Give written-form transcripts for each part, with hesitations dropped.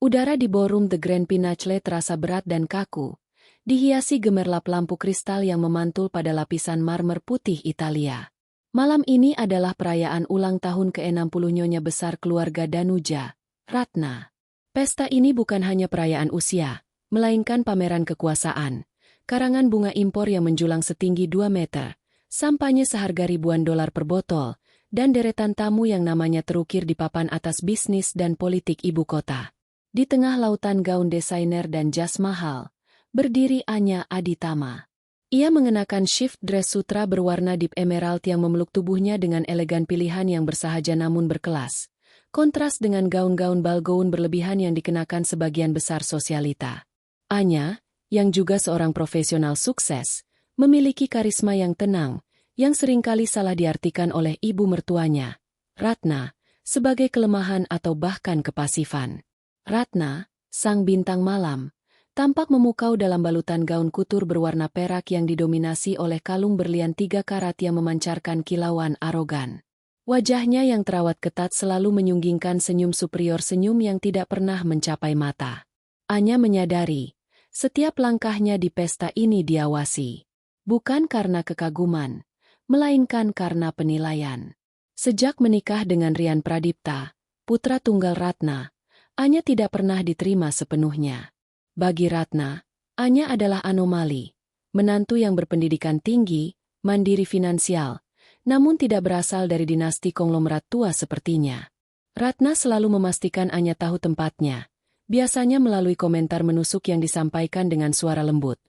Udara di ballroom The Grand Pinacle terasa berat dan kaku, dihiasi gemerlap lampu kristal yang memantul pada lapisan marmer putih Italia. Malam ini adalah perayaan ulang tahun ke-60 nyonya besar keluarga Danuja, Ratna. Pesta ini bukan hanya perayaan usia, melainkan pameran kekuasaan. Karangan bunga impor yang menjulang setinggi 2 meter, sampahnya seharga ribuan dolar per botol, dan deretan tamu yang namanya terukir di papan atas bisnis dan politik ibu kota. Di tengah lautan gaun desainer dan jas mahal, berdiri Anya Aditama. Ia mengenakan shift dress sutra berwarna deep emerald yang memeluk tubuhnya dengan elegan pilihan yang bersahaja namun berkelas. Kontras dengan gaun-gaun balgaun berlebihan yang dikenakan sebagian besar sosialita. Anya, yang juga seorang profesional sukses, memiliki karisma yang tenang, yang seringkali salah diartikan oleh ibu mertuanya, Ratna, sebagai kelemahan atau bahkan kepasifan. Ratna, sang bintang malam, tampak memukau dalam balutan gaun kutur berwarna perak yang didominasi oleh kalung berlian 3 karat yang memancarkan kilauan arogan. Wajahnya yang terawat ketat selalu menyunggingkan senyum superior, senyum yang tidak pernah mencapai mata. Anya menyadari, setiap langkahnya di pesta ini diawasi. Bukan karena kekaguman, melainkan karena penilaian. Sejak menikah dengan Rian Pradipta, putra tunggal Ratna, Anya tidak pernah diterima sepenuhnya. Bagi Ratna, Anya adalah anomali, menantu yang berpendidikan tinggi, mandiri finansial, namun tidak berasal dari dinasti konglomerat tua sepertinya. Ratna selalu memastikan Anya tahu tempatnya, biasanya melalui komentar menusuk yang disampaikan dengan suara lembut.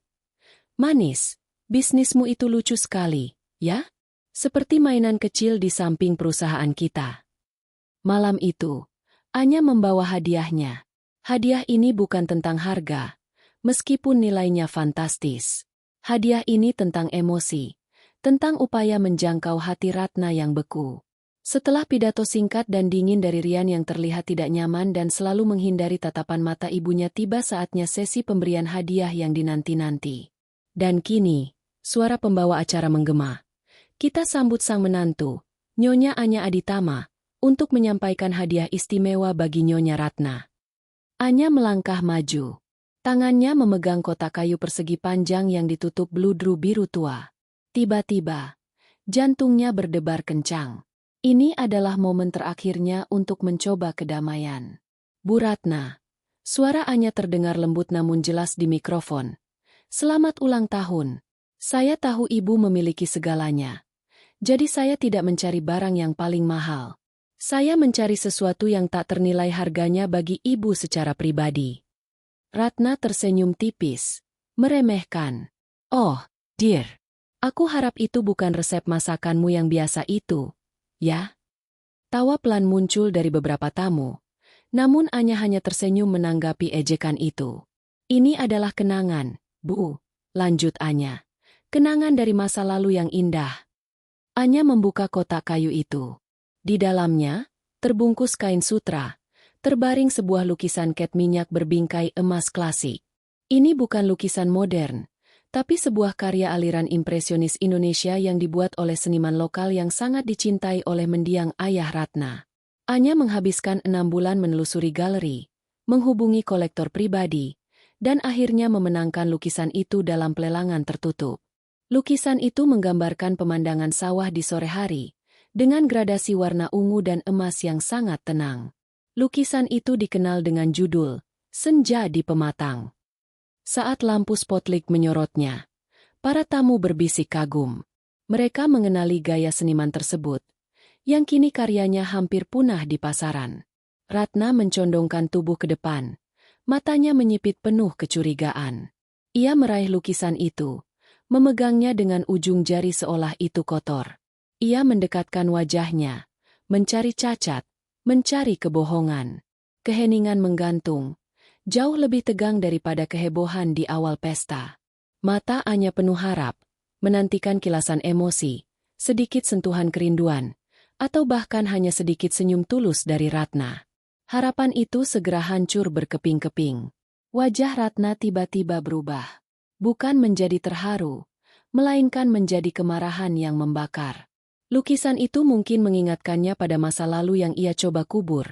"Manis, bisnismu itu lucu sekali, ya? Seperti mainan kecil di samping perusahaan kita." Malam itu, Anya membawa hadiahnya. Hadiah ini bukan tentang harga, meskipun nilainya fantastis. Hadiah ini tentang emosi, tentang upaya menjangkau hati Ratna yang beku. Setelah pidato singkat dan dingin dari Rian yang terlihat tidak nyaman dan selalu menghindari tatapan mata ibunya, tiba saatnya sesi pemberian hadiah yang dinanti-nanti. Dan kini, suara pembawa acara menggema. Kita sambut sang menantu, Nyonya Anya Aditama, untuk menyampaikan hadiah istimewa bagi Nyonya Ratna. Anya melangkah maju. Tangannya memegang kotak kayu persegi panjang yang ditutup bludru biru tua. Tiba-tiba, jantungnya berdebar kencang. Ini adalah momen terakhirnya untuk mencoba kedamaian. "Bu Ratna," suara Anya terdengar lembut namun jelas di mikrofon. "Selamat ulang tahun. Saya tahu ibu memiliki segalanya. Jadi saya tidak mencari barang yang paling mahal. Saya mencari sesuatu yang tak ternilai harganya bagi ibu secara pribadi." Ratna tersenyum tipis, meremehkan. "Oh, dear. Aku harap itu bukan resep masakanmu yang biasa itu, ya?" Tawa pelan muncul dari beberapa tamu, namun Anya hanya tersenyum menanggapi ejekan itu. "Ini adalah kenangan, Bu," lanjut Anya. "Kenangan dari masa lalu yang indah." Anya membuka kotak kayu itu. Di dalamnya, terbungkus kain sutra, terbaring sebuah lukisan cat minyak berbingkai emas klasik. Ini bukan lukisan modern, tapi sebuah karya aliran impresionis Indonesia yang dibuat oleh seniman lokal yang sangat dicintai oleh mendiang ayah Ratna. Anya menghabiskan 6 bulan menelusuri galeri, menghubungi kolektor pribadi, dan akhirnya memenangkan lukisan itu dalam pelelangan tertutup. Lukisan itu menggambarkan pemandangan sawah di sore hari, dengan gradasi warna ungu dan emas yang sangat tenang. Lukisan itu dikenal dengan judul "Senja di Pematang". Saat lampu spotlight menyorotnya, para tamu berbisik kagum. Mereka mengenali gaya seniman tersebut, yang kini karyanya hampir punah di pasaran. Ratna mencondongkan tubuh ke depan, matanya menyipit penuh kecurigaan. Ia meraih lukisan itu, memegangnya dengan ujung jari seolah itu kotor. Ia mendekatkan wajahnya, mencari cacat, mencari kebohongan. Keheningan menggantung, jauh lebih tegang daripada kehebohan di awal pesta. Mata Anya penuh harap, menantikan kilasan emosi, sedikit sentuhan kerinduan, atau bahkan hanya sedikit senyum tulus dari Ratna. Harapan itu segera hancur berkeping-keping. Wajah Ratna tiba-tiba berubah. Bukan menjadi terharu, melainkan menjadi kemarahan yang membakar. Lukisan itu mungkin mengingatkannya pada masa lalu yang ia coba kubur,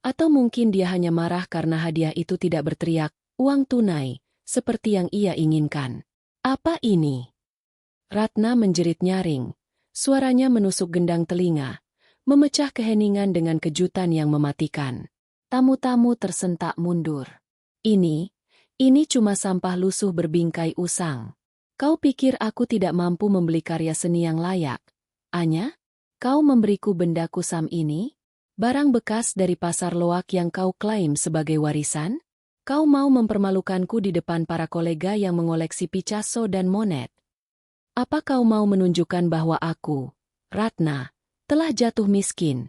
Atau mungkin dia hanya marah karena hadiah itu tidak berteriak, uang tunai, seperti yang ia inginkan. Apa ini? Ratna menjerit nyaring. Suaranya menusuk gendang telinga, memecah keheningan dengan kejutan yang mematikan. Tamu-tamu tersentak mundur. Ini cuma sampah lusuh berbingkai usang. Kau pikir aku tidak mampu membeli karya seni yang layak? Anya? Kau memberiku benda kusam ini? Barang bekas dari pasar loak yang kau klaim sebagai warisan? Kau mau mempermalukanku di depan para kolega yang mengoleksi Picasso dan Monet? Apa kau mau menunjukkan bahwa aku, Ratna, telah jatuh miskin?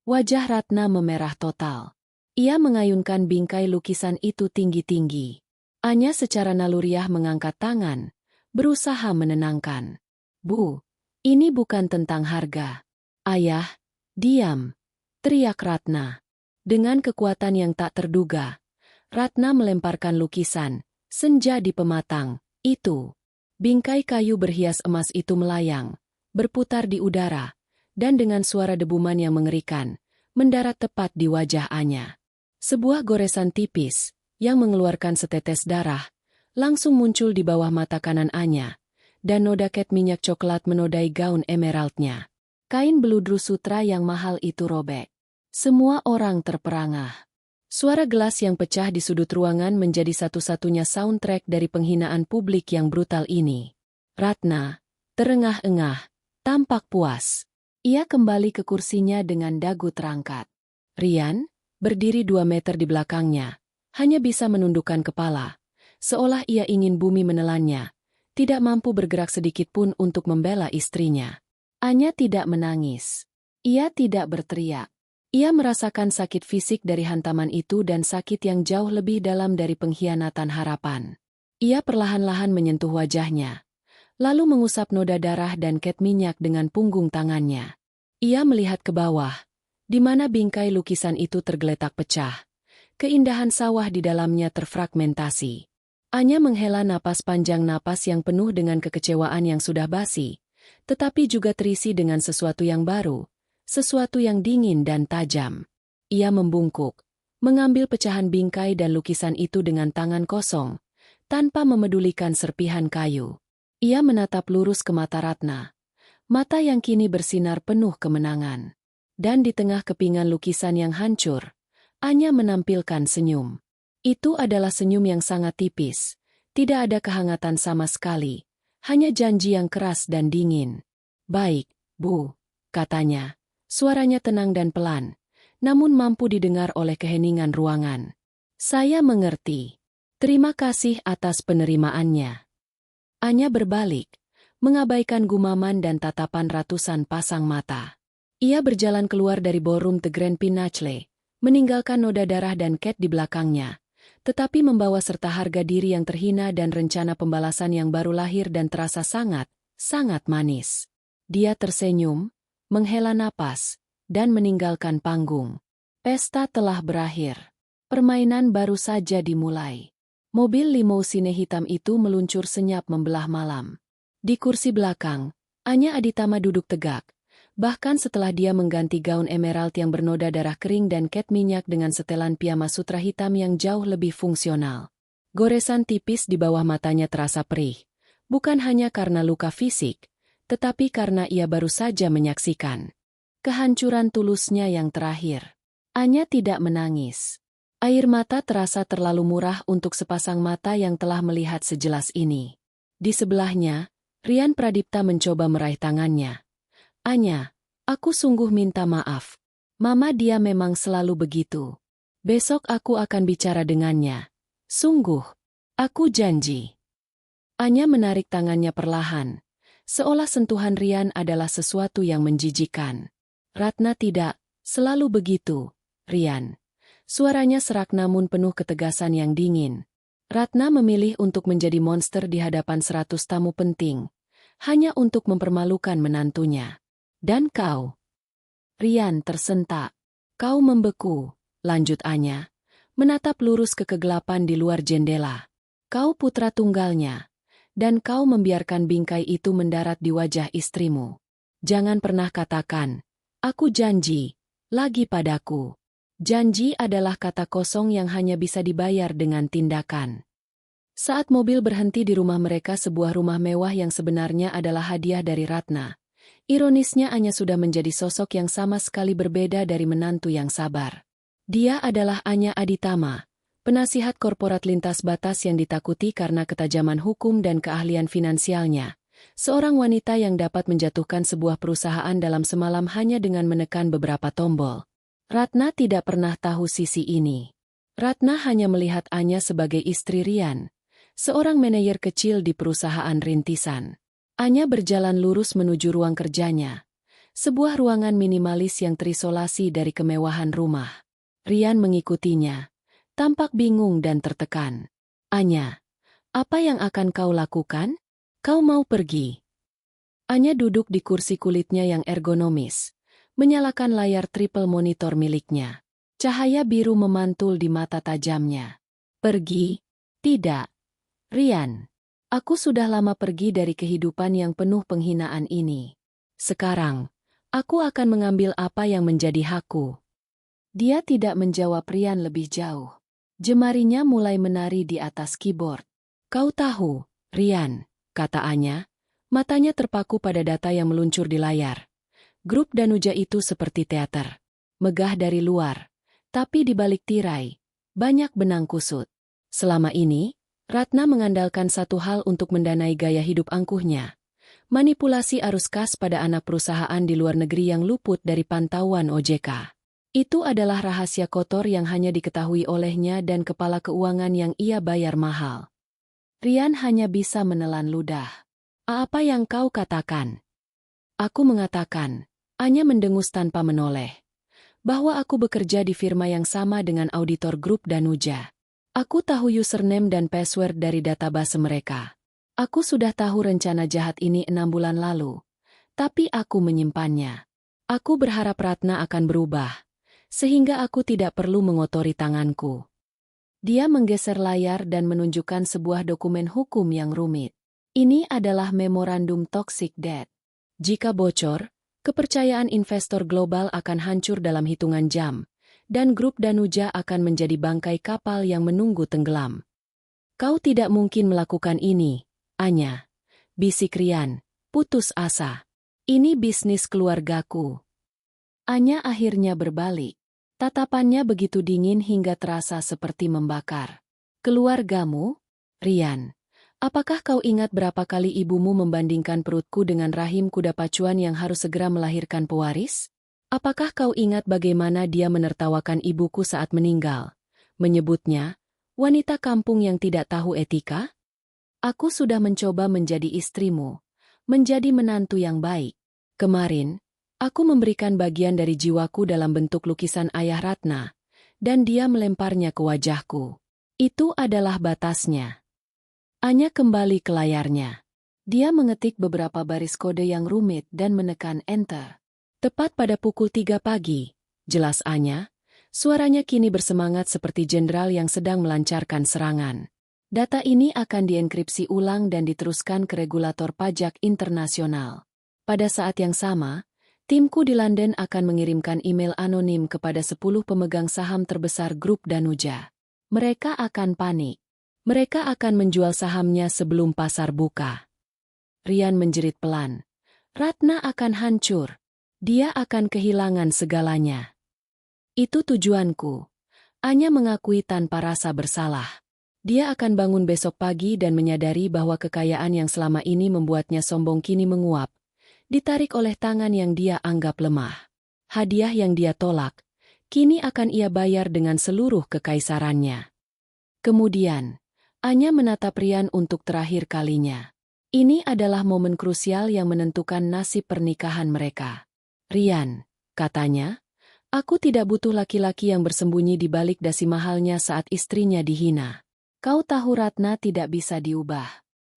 Wajah Ratna memerah total. Ia mengayunkan bingkai lukisan itu tinggi-tinggi. Anya secara naluriah mengangkat tangan, berusaha menenangkan. Bu, ini bukan tentang harga. Ayah, diam, teriak Ratna. Dengan kekuatan yang tak terduga, Ratna melemparkan lukisan, senja di pematang, itu. Bingkai kayu berhias emas itu melayang, berputar di udara, dan dengan suara debuman yang mengerikan, mendarat tepat di wajah Anya. Sebuah goresan tipis, yang mengeluarkan setetes darah, langsung muncul di bawah mata kanan Anya, dan noda cat minyak coklat menodai gaun emeraldnya. Kain beludru sutra yang mahal itu robek. Semua orang terperangah. Suara gelas yang pecah di sudut ruangan menjadi satu-satunya soundtrack dari penghinaan publik yang brutal ini. Ratna terengah-engah, tampak puas. Ia kembali ke kursinya dengan dagu terangkat. Rian, berdiri 2 meter di belakangnya, hanya bisa menundukkan kepala, seolah ia ingin bumi menelannya, tidak mampu bergerak sedikit pun untuk membela istrinya. Anya tidak menangis. Ia tidak berteriak. Ia merasakan sakit fisik dari hantaman itu dan sakit yang jauh lebih dalam dari pengkhianatan harapan. Ia perlahan-lahan menyentuh wajahnya, lalu mengusap noda darah dan cat minyak dengan punggung tangannya. Ia melihat ke bawah, di mana bingkai lukisan itu tergeletak pecah. Keindahan sawah di dalamnya terfragmentasi. Anya menghela napas panjang, napas yang penuh dengan kekecewaan yang sudah basi, tetapi juga terisi dengan sesuatu yang baru, sesuatu yang dingin dan tajam. Ia membungkuk, mengambil pecahan bingkai dan lukisan itu dengan tangan kosong, tanpa memedulikan serpihan kayu. Ia menatap lurus ke mata Ratna, mata yang kini bersinar penuh kemenangan. Dan di tengah kepingan lukisan yang hancur, Anya menampilkan senyum. Itu adalah senyum yang sangat tipis, tidak ada kehangatan sama sekali, hanya janji yang keras dan dingin. Baik, Bu, katanya. Suaranya tenang dan pelan, namun mampu didengar oleh keheningan ruangan. Saya mengerti. Terima kasih atas penerimaannya. Anya berbalik, mengabaikan gumaman dan tatapan ratusan pasang mata. Ia berjalan keluar dari ballroom The Grand Pinacle, meninggalkan noda darah dan cat di belakangnya, tetapi membawa serta harga diri yang terhina dan rencana pembalasan yang baru lahir dan terasa sangat, sangat manis. Dia tersenyum, menghela napas, dan meninggalkan panggung. Pesta telah berakhir. Permainan baru saja dimulai. Mobil limousine hitam itu meluncur senyap membelah malam. Di kursi belakang, Anya Aditama duduk tegak, bahkan setelah dia mengganti gaun emerald yang bernoda darah kering dan cat minyak dengan setelan piyama sutra hitam yang jauh lebih fungsional. Goresan tipis di bawah matanya terasa perih, bukan hanya karena luka fisik, tetapi karena ia baru saja menyaksikan kehancuran tulusnya yang terakhir. Anya tidak menangis. Air mata terasa terlalu murah untuk sepasang mata yang telah melihat sejelas ini. Di sebelahnya, Rian Pradipta mencoba meraih tangannya. Anya, aku sungguh minta maaf. Mama dia memang selalu begitu. Besok aku akan bicara dengannya. Sungguh. Aku janji. Anya menarik tangannya perlahan, seolah sentuhan Rian adalah sesuatu yang menjijikan. Ratna tidak, selalu begitu, Rian. Suaranya serak namun penuh ketegasan yang dingin. Ratna memilih untuk menjadi monster di hadapan 100 tamu penting, hanya untuk mempermalukan menantunya. Dan kau? Rian tersentak. Kau membeku, lanjut Anya, menatap lurus ke kegelapan di luar jendela. Kau putra tunggalnya, dan kau membiarkan bingkai itu mendarat di wajah istrimu. Jangan pernah katakan, aku janji, lagi padaku. Janji adalah kata kosong yang hanya bisa dibayar dengan tindakan. Saat mobil berhenti di rumah mereka, sebuah rumah mewah yang sebenarnya adalah hadiah dari Ratna. Ironisnya Anya sudah menjadi sosok yang sama sekali berbeda dari menantu yang sabar. Dia adalah Anya Aditama, penasihat korporat lintas batas yang ditakuti karena ketajaman hukum dan keahlian finansialnya. Seorang wanita yang dapat menjatuhkan sebuah perusahaan dalam semalam hanya dengan menekan beberapa tombol. Ratna tidak pernah tahu sisi ini. Ratna hanya melihat Anya sebagai istri Rian, seorang manajer kecil di perusahaan rintisan. Anya berjalan lurus menuju ruang kerjanya, sebuah ruangan minimalis yang terisolasi dari kemewahan rumah. Rian mengikutinya, tampak bingung dan tertekan. Anya, apa yang akan kau lakukan? Kau mau pergi? Anya duduk di kursi kulitnya yang ergonomis, menyalakan layar triple monitor miliknya. Cahaya biru memantul di mata tajamnya. Pergi? Tidak. Rian, aku sudah lama pergi dari kehidupan yang penuh penghinaan ini. Sekarang, aku akan mengambil apa yang menjadi hakku. Dia tidak menjawab Rian lebih jauh. Jemarinya mulai menari di atas keyboard. Kau tahu, Rian, kata Anya, matanya terpaku pada data yang meluncur di layar. Grup Danuja itu seperti teater. Megah dari luar, tapi di balik tirai, banyak benang kusut. Selama ini, Ratna mengandalkan satu hal untuk mendanai gaya hidup angkuhnya. Manipulasi arus kas pada anak perusahaan di luar negeri yang luput dari pantauan OJK. Itu adalah rahasia kotor yang hanya diketahui olehnya dan kepala keuangan yang ia bayar mahal. Rian hanya bisa menelan ludah. Apa yang kau katakan? Aku mengatakan, Anya mendengus tanpa menoleh, bahwa aku bekerja di firma yang sama dengan auditor grup Danuja. Aku tahu username dan password dari database mereka. Aku sudah tahu rencana jahat ini 6 bulan lalu, tapi aku menyimpannya. Aku berharap Ratna akan berubah, sehingga aku tidak perlu mengotori tanganku. Dia menggeser layar dan menunjukkan sebuah dokumen hukum yang rumit. Ini adalah memorandum toxic debt. Jika bocor, kepercayaan investor global akan hancur dalam hitungan jam, dan grup Danuja akan menjadi bangkai kapal yang menunggu tenggelam. Kau tidak mungkin melakukan ini, Anya. Bisik Rian, putus asa. Ini bisnis keluargaku. Anya akhirnya berbalik. Tatapannya begitu dingin hingga terasa seperti membakar. Keluargamu? Rian, apakah kau ingat berapa kali ibumu membandingkan perutku dengan rahim kuda pacuan yang harus segera melahirkan pewaris? Apakah kau ingat bagaimana dia menertawakan ibuku saat meninggal? Menyebutnya, wanita kampung yang tidak tahu etika? Aku sudah mencoba menjadi istrimu, menjadi menantu yang baik. Kemarin, aku memberikan bagian dari jiwaku dalam bentuk lukisan ayah Ratna, dan dia melemparnya ke wajahku. Itu adalah batasnya. Anya kembali ke layarnya. Dia mengetik beberapa baris kode yang rumit dan menekan enter. Tepat pada pukul 3 pagi, jelas Anya, suaranya kini bersemangat seperti jenderal yang sedang melancarkan serangan. Data ini akan dienkripsi ulang dan diteruskan ke regulator pajak internasional. Pada saat yang sama, timku di London akan mengirimkan email anonim kepada 10 pemegang saham terbesar grup Danuja. Mereka akan panik. Mereka akan menjual sahamnya sebelum pasar buka. Rian menjerit pelan. Ratna akan hancur. Dia akan kehilangan segalanya. Itu tujuanku. Anya mengakui tanpa rasa bersalah. Dia akan bangun besok pagi dan menyadari bahwa kekayaan yang selama ini membuatnya sombong kini menguap, ditarik oleh tangan yang dia anggap lemah. Hadiah yang dia tolak, kini akan ia bayar dengan seluruh kekaisarannya. Kemudian, Anya menatap Rian untuk terakhir kalinya. Ini adalah momen krusial yang menentukan nasib pernikahan mereka. Rian, katanya, aku tidak butuh laki-laki yang bersembunyi di balik dasi mahalnya saat istrinya dihina. Kau tahu Ratna tidak bisa diubah.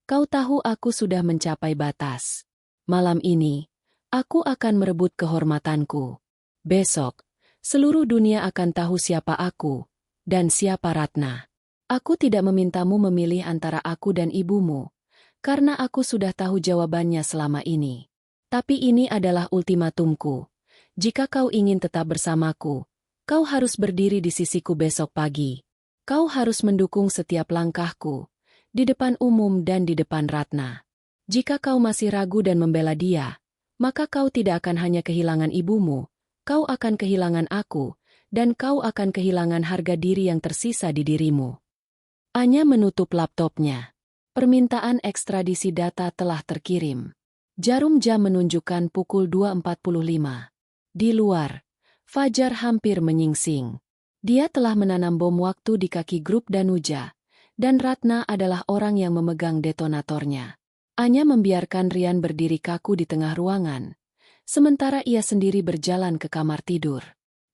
Kau tahu aku sudah mencapai batas. Malam ini, aku akan merebut kehormatanku. Besok, seluruh dunia akan tahu siapa aku, dan siapa Ratna. Aku tidak memintamu memilih antara aku dan ibumu, karena aku sudah tahu jawabannya selama ini. Tapi ini adalah ultimatumku. Jika kau ingin tetap bersamaku, Kau harus berdiri di sisiku besok pagi. Kau harus mendukung setiap langkahku, di depan umum dan di depan Ratna. Jika kau masih ragu dan membela dia, maka kau tidak akan hanya kehilangan ibumu, kau akan kehilangan aku, dan kau akan kehilangan harga diri yang tersisa di dirimu. Anya menutup laptopnya. Permintaan ekstradisi data telah terkirim. Jarum jam menunjukkan pukul 2.45. Di luar, Fajar hampir menyingsing. Dia telah menanam bom waktu di kaki grup Danuja, dan Ratna adalah orang yang memegang detonatornya. Anya membiarkan Rian berdiri kaku di tengah ruangan, sementara ia sendiri berjalan ke kamar tidur.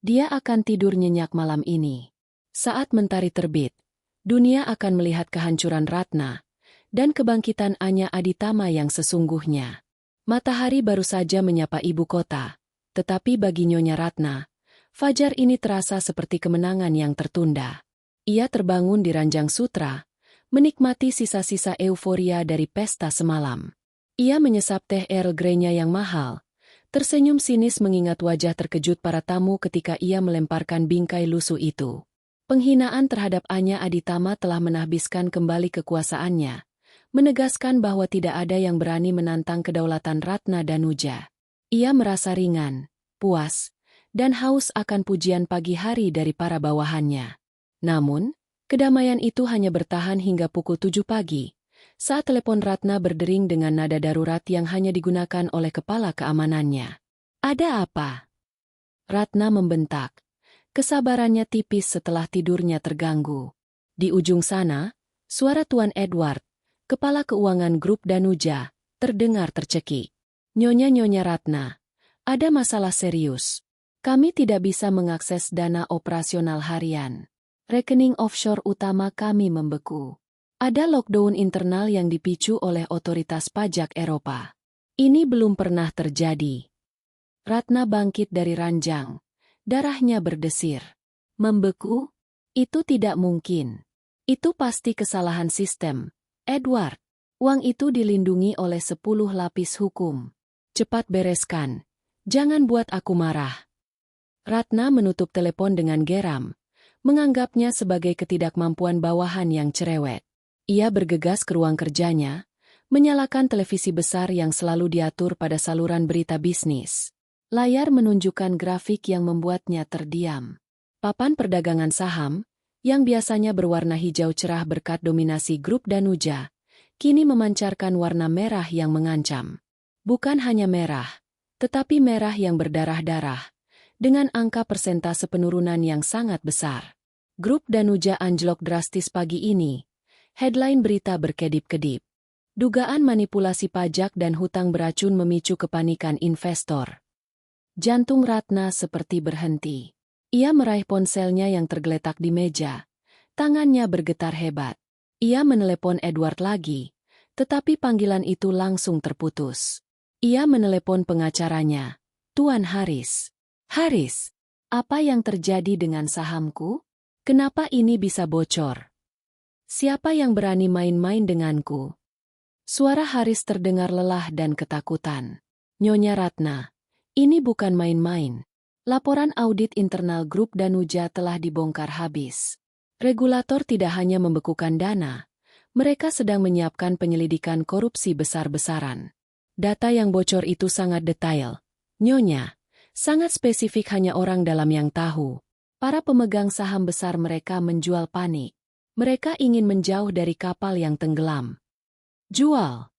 Dia akan tidur nyenyak malam ini. Saat mentari terbit, dunia akan melihat kehancuran Ratna, dan kebangkitan Anya Aditama yang sesungguhnya. Matahari baru saja menyapa ibu kota. Tetapi bagi Nyonya Ratna, fajar ini terasa seperti kemenangan yang tertunda. Ia terbangun di ranjang sutra, menikmati sisa-sisa euforia dari pesta semalam. Ia menyesap teh Earl Grey-nya yang mahal, tersenyum sinis mengingat wajah terkejut para tamu ketika ia melemparkan bingkai lusuh itu. Penghinaan terhadap Anya Aditama telah menahbiskan kembali kekuasaannya, menegaskan bahwa tidak ada yang berani menantang kedaulatan Ratna Danuja. Ia merasa ringan, puas, dan haus akan pujian pagi hari dari para bawahannya. Namun, kedamaian itu hanya bertahan hingga pukul 7 pagi, saat telepon Ratna berdering dengan nada darurat yang hanya digunakan oleh kepala keamanannya. "Ada apa?" Ratna membentak. Kesabarannya tipis setelah tidurnya terganggu. Di ujung sana, suara Tuan Edward, kepala keuangan grup Danuja, terdengar tercekik. "Nyonya Ratna, ada masalah serius. Kami tidak bisa mengakses dana operasional harian. Rekening offshore utama kami membeku. Ada lockdown internal yang dipicu oleh otoritas pajak Eropa. Ini belum pernah terjadi." Ratna bangkit dari ranjang. Darahnya berdesir. "Membeku? Itu tidak mungkin. Itu pasti kesalahan sistem. Edward, uang itu dilindungi oleh 10 lapis hukum. Cepat bereskan. Jangan buat aku marah." Ratna menutup telepon dengan geram, menganggapnya sebagai ketidakmampuan bawahan yang cerewet. Ia bergegas ke ruang kerjanya, menyalakan televisi besar yang selalu diatur pada saluran berita bisnis. Layar menunjukkan grafik yang membuatnya terdiam. Papan perdagangan saham, yang biasanya berwarna hijau cerah berkat dominasi grup Danuja, kini memancarkan warna merah yang mengancam. Bukan hanya merah, tetapi merah yang berdarah-darah, dengan angka persentase penurunan yang sangat besar. Grup Danuja anjlok drastis pagi ini. Headline berita berkedip-kedip. Dugaan manipulasi pajak dan hutang beracun memicu kepanikan investor. Jantung Ratna seperti berhenti. Ia meraih ponselnya yang tergeletak di meja. Tangannya bergetar hebat. Ia menelepon Edward lagi, tetapi panggilan itu langsung terputus. Ia menelepon pengacaranya, "Tuan Haris. Haris, apa yang terjadi dengan sahamku? Kenapa ini bisa bocor? Siapa yang berani main-main denganku?" Suara Haris terdengar lelah dan ketakutan. "Nyonya Ratna, ini bukan main-main. Laporan audit internal grup Danuja telah dibongkar habis. Regulator tidak hanya membekukan dana, mereka sedang menyiapkan penyelidikan korupsi besar-besaran. Data yang bocor itu sangat detail. Nyonya, sangat spesifik hanya orang dalam yang tahu. Para pemegang saham besar mereka menjual panik. Mereka ingin menjauh dari kapal yang tenggelam." "Jual.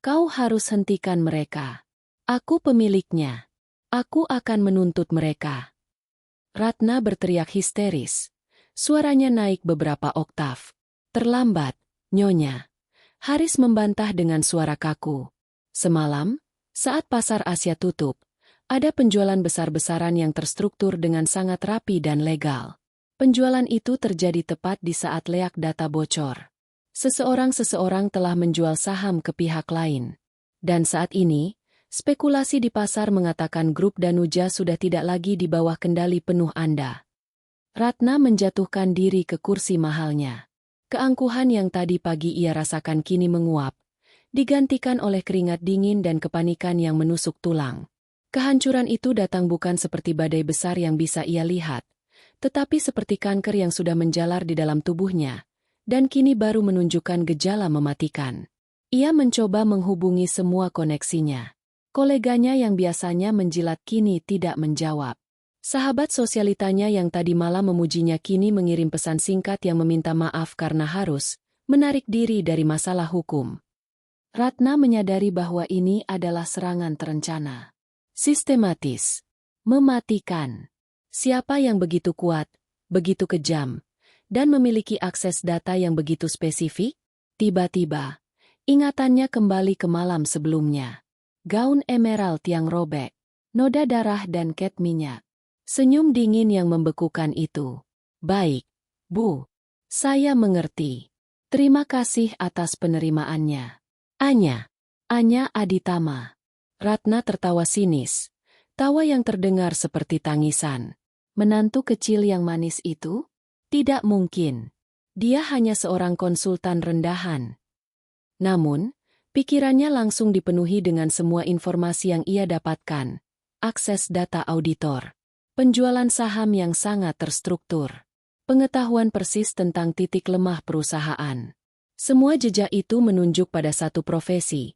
Kau harus hentikan mereka. Aku pemiliknya. Aku akan menuntut mereka." Ratna berteriak histeris. Suaranya naik beberapa oktav. "Terlambat, Nyonya." Haris membantah dengan suara kaku. "Semalam, saat pasar Asia tutup, ada penjualan besar-besaran yang terstruktur dengan sangat rapi dan legal. Penjualan itu terjadi tepat di saat leak data bocor. Seseorang telah menjual saham ke pihak lain. Dan saat ini, spekulasi di pasar mengatakan grup Danuja sudah tidak lagi di bawah kendali penuh Anda." Ratna menjatuhkan diri ke kursi mahalnya. Keangkuhan yang tadi pagi ia rasakan kini menguap, digantikan oleh keringat dingin dan kepanikan yang menusuk tulang. Kehancuran itu datang bukan seperti badai besar yang bisa ia lihat, tetapi seperti kanker yang sudah menjalar di dalam tubuhnya, dan kini baru menunjukkan gejala mematikan. Ia mencoba menghubungi semua koneksinya. Koleganya yang biasanya menjilat kini tidak menjawab. Sahabat sosialitanya yang tadi malam memujinya kini mengirim pesan singkat yang meminta maaf karena harus menarik diri dari masalah hukum. Ratna menyadari bahwa ini adalah serangan terencana. Sistematis. Mematikan. Siapa yang begitu kuat, begitu kejam, dan memiliki akses data yang begitu spesifik? Tiba-tiba, ingatannya kembali ke malam sebelumnya. Gaun emerald yang robek, noda darah dan cat minyak. Senyum dingin yang membekukan itu. Baik, Bu. Saya mengerti. Terima kasih atas penerimaannya. Anya Aditama. Ratna tertawa sinis. Tawa yang terdengar seperti tangisan. Menantu kecil yang manis itu? Tidak mungkin. Dia hanya seorang konsultan rendahan. Namun, pikirannya langsung dipenuhi dengan semua informasi yang ia dapatkan. Akses data auditor. Penjualan saham yang sangat terstruktur. Pengetahuan persis tentang titik lemah perusahaan. Semua jejak itu menunjuk pada satu profesi.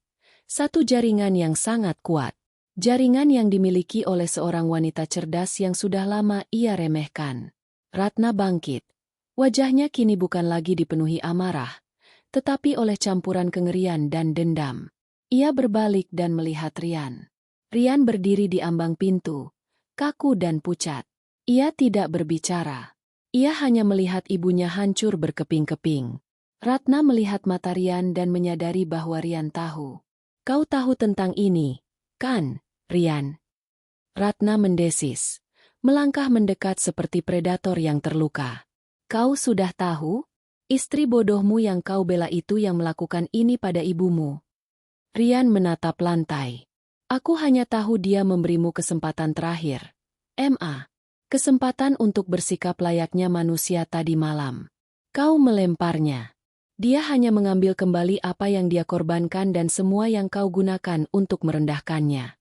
Satu jaringan yang sangat kuat. Jaringan yang dimiliki oleh seorang wanita cerdas yang sudah lama ia remehkan. Ratna bangkit. Wajahnya kini bukan lagi dipenuhi amarah, tetapi oleh campuran kengerian dan dendam. Ia berbalik dan melihat Rian. Rian berdiri di ambang pintu, kaku dan pucat. Ia tidak berbicara. Ia hanya melihat ibunya hancur berkeping-keping. Ratna melihat mata Rian dan menyadari bahwa Rian tahu. Kau tahu tentang ini, kan, Rian? Ratna mendesis. Melangkah mendekat seperti predator yang terluka. Kau sudah tahu? Istri bodohmu yang kau bela itu yang melakukan ini pada ibumu. Rian menatap lantai. Aku hanya tahu dia memberimu kesempatan terakhir. Kesempatan untuk bersikap layaknya manusia tadi malam. Kau melemparnya. Dia hanya mengambil kembali apa yang dia korbankan dan semua yang kau gunakan untuk merendahkannya.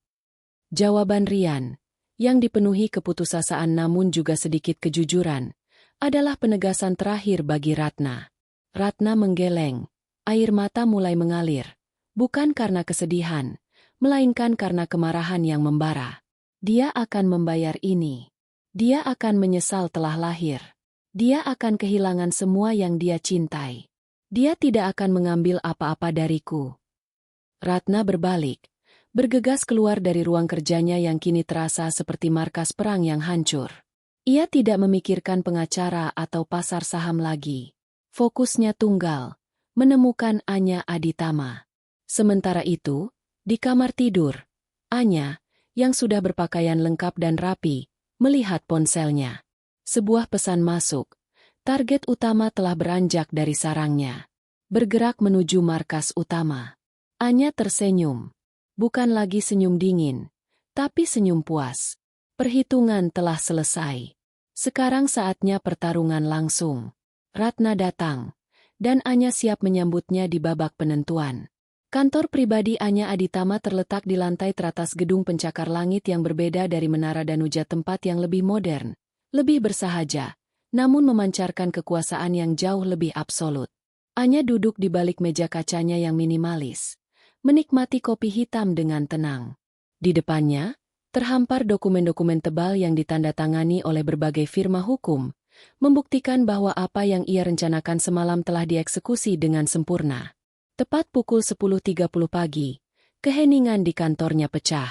Jawaban Rian, yang dipenuhi keputusasaan namun juga sedikit kejujuran, adalah penegasan terakhir bagi Ratna. Ratna menggeleng, air mata mulai mengalir, bukan karena kesedihan, melainkan karena kemarahan yang membara. Dia akan membayar ini. Dia akan menyesal telah lahir. Dia akan kehilangan semua yang dia cintai. Dia tidak akan mengambil apa-apa dariku. Ratna berbalik. Bergegas keluar dari ruang kerjanya yang kini terasa seperti markas perang yang hancur. Ia tidak memikirkan pengacara atau pasar saham lagi. Fokusnya tunggal, menemukan Anya Aditama. Sementara itu, di kamar tidur, Anya, yang sudah berpakaian lengkap dan rapi, melihat ponselnya. Sebuah pesan masuk. Target utama telah beranjak dari sarangnya. Bergerak menuju markas utama. Anya tersenyum. Bukan lagi senyum dingin, tapi senyum puas. Perhitungan telah selesai. Sekarang saatnya pertarungan langsung. Ratna datang, dan Anya siap menyambutnya di babak penentuan. Kantor pribadi Anya Aditama terletak di lantai teratas gedung pencakar langit yang berbeda dari Menara Danuja, tempat yang lebih modern, lebih bersahaja, namun memancarkan kekuasaan yang jauh lebih absolut. Anya duduk di balik meja kacanya yang minimalis. Menikmati kopi hitam dengan tenang. Di depannya, terhampar dokumen-dokumen tebal yang ditandatangani oleh berbagai firma hukum, membuktikan bahwa apa yang ia rencanakan semalam telah dieksekusi dengan sempurna. Tepat pukul 10.30 pagi, keheningan di kantornya pecah.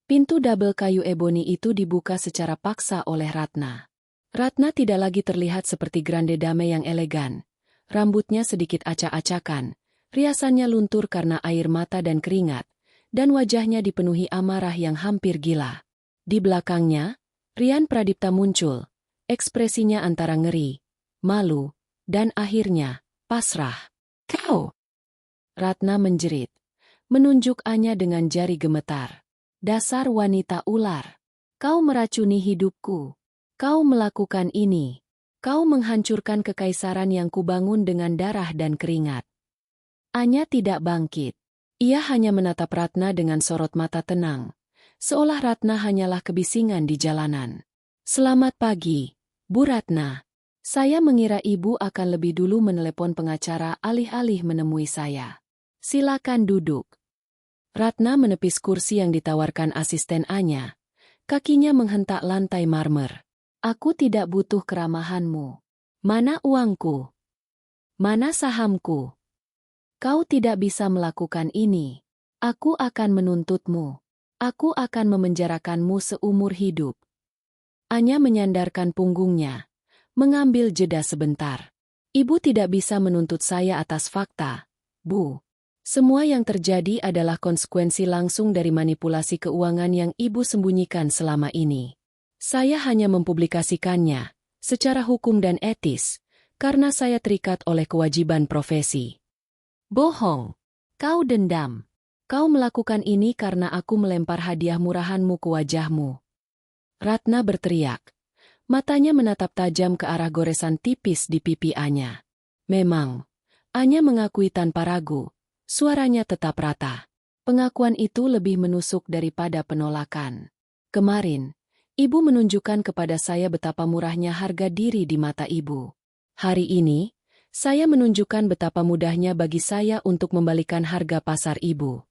Pintu double kayu eboni itu dibuka secara paksa oleh Ratna. Ratna tidak lagi terlihat seperti grande dame yang elegan. Rambutnya sedikit acak-acakan. Riasannya luntur karena air mata dan keringat, dan wajahnya dipenuhi amarah yang hampir gila. Di belakangnya, Rian Pradipta muncul, ekspresinya antara ngeri, malu, dan akhirnya, pasrah. Kau! Ratna menjerit, menunjuk Anya dengan jari gemetar. Dasar wanita ular! Kau meracuni hidupku. Kau melakukan ini. Kau menghancurkan kekaisaran yang kubangun dengan darah dan keringat. Anya tidak bangkit. Ia hanya menatap Ratna dengan sorot mata tenang, seolah Ratna hanyalah kebisingan di jalanan. Selamat pagi, Bu Ratna. Saya mengira Ibu akan lebih dulu menelepon pengacara alih-alih menemui saya. Silakan duduk. Ratna menepis kursi yang ditawarkan asisten Anya. Kakinya menghentak lantai marmer. Aku tidak butuh keramahanmu. Mana uangku? Mana sahamku? Kau tidak bisa melakukan ini. Aku akan menuntutmu. Aku akan memenjarakanmu seumur hidup. Anya menyandarkan punggungnya, mengambil jeda sebentar. Ibu tidak bisa menuntut saya atas fakta, Bu. Semua yang terjadi adalah konsekuensi langsung dari manipulasi keuangan yang Ibu sembunyikan selama ini. Saya hanya mempublikasikannya, secara hukum dan etis, karena saya terikat oleh kewajiban profesi. Bohong. Kau dendam. Kau melakukan ini karena aku melempar hadiah murahanmu ke wajahmu. Ratna berteriak. Matanya menatap tajam ke arah goresan tipis di pipi Anya. Memang, Anya mengakui tanpa ragu. Suaranya tetap rata. Pengakuan itu lebih menusuk daripada penolakan. Kemarin, Ibu menunjukkan kepada saya betapa murahnya harga diri di mata Ibu. Hari ini, saya menunjukkan betapa mudahnya bagi saya untuk membalikan harga pasar Ibu.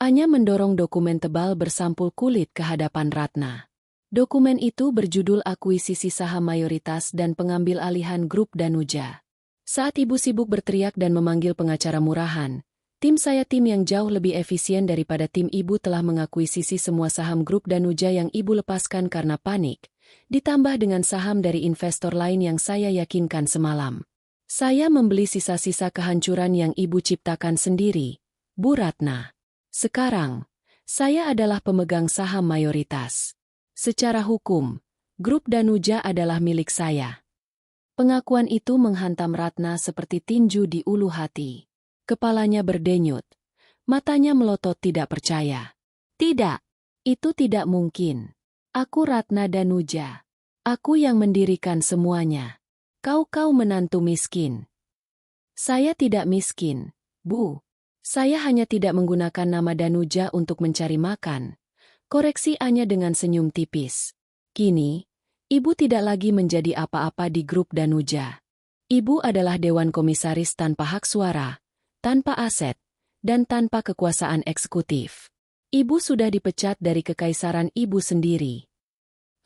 Anya mendorong dokumen tebal bersampul kulit ke hadapan Ratna. Dokumen itu berjudul akuisisi saham mayoritas dan pengambil alihan grup Danuja. Saat Ibu sibuk berteriak dan memanggil pengacara murahan, tim yang jauh lebih efisien daripada tim Ibu telah mengakuisisi semua saham grup Danuja yang Ibu lepaskan karena panik, ditambah dengan saham dari investor lain yang saya yakinkan semalam. Saya membeli sisa-sisa kehancuran yang Ibu ciptakan sendiri, Bu Ratna. Sekarang, saya adalah pemegang saham mayoritas. Secara hukum, grup Danuja adalah milik saya. Pengakuan itu menghantam Ratna seperti tinju di ulu hati. Kepalanya berdenyut. Matanya melotot tidak percaya. Tidak, itu tidak mungkin. Aku Ratna Danuja. Aku yang mendirikan semuanya. Kau menantu miskin. Saya tidak miskin, Bu. Saya hanya tidak menggunakan nama Danuja untuk mencari makan. Koreksi Anya dengan senyum tipis. Kini, Ibu tidak lagi menjadi apa-apa di grup Danuja. Ibu adalah dewan komisaris tanpa hak suara, tanpa aset, dan tanpa kekuasaan eksekutif. Ibu sudah dipecat dari kekaisaran Ibu sendiri.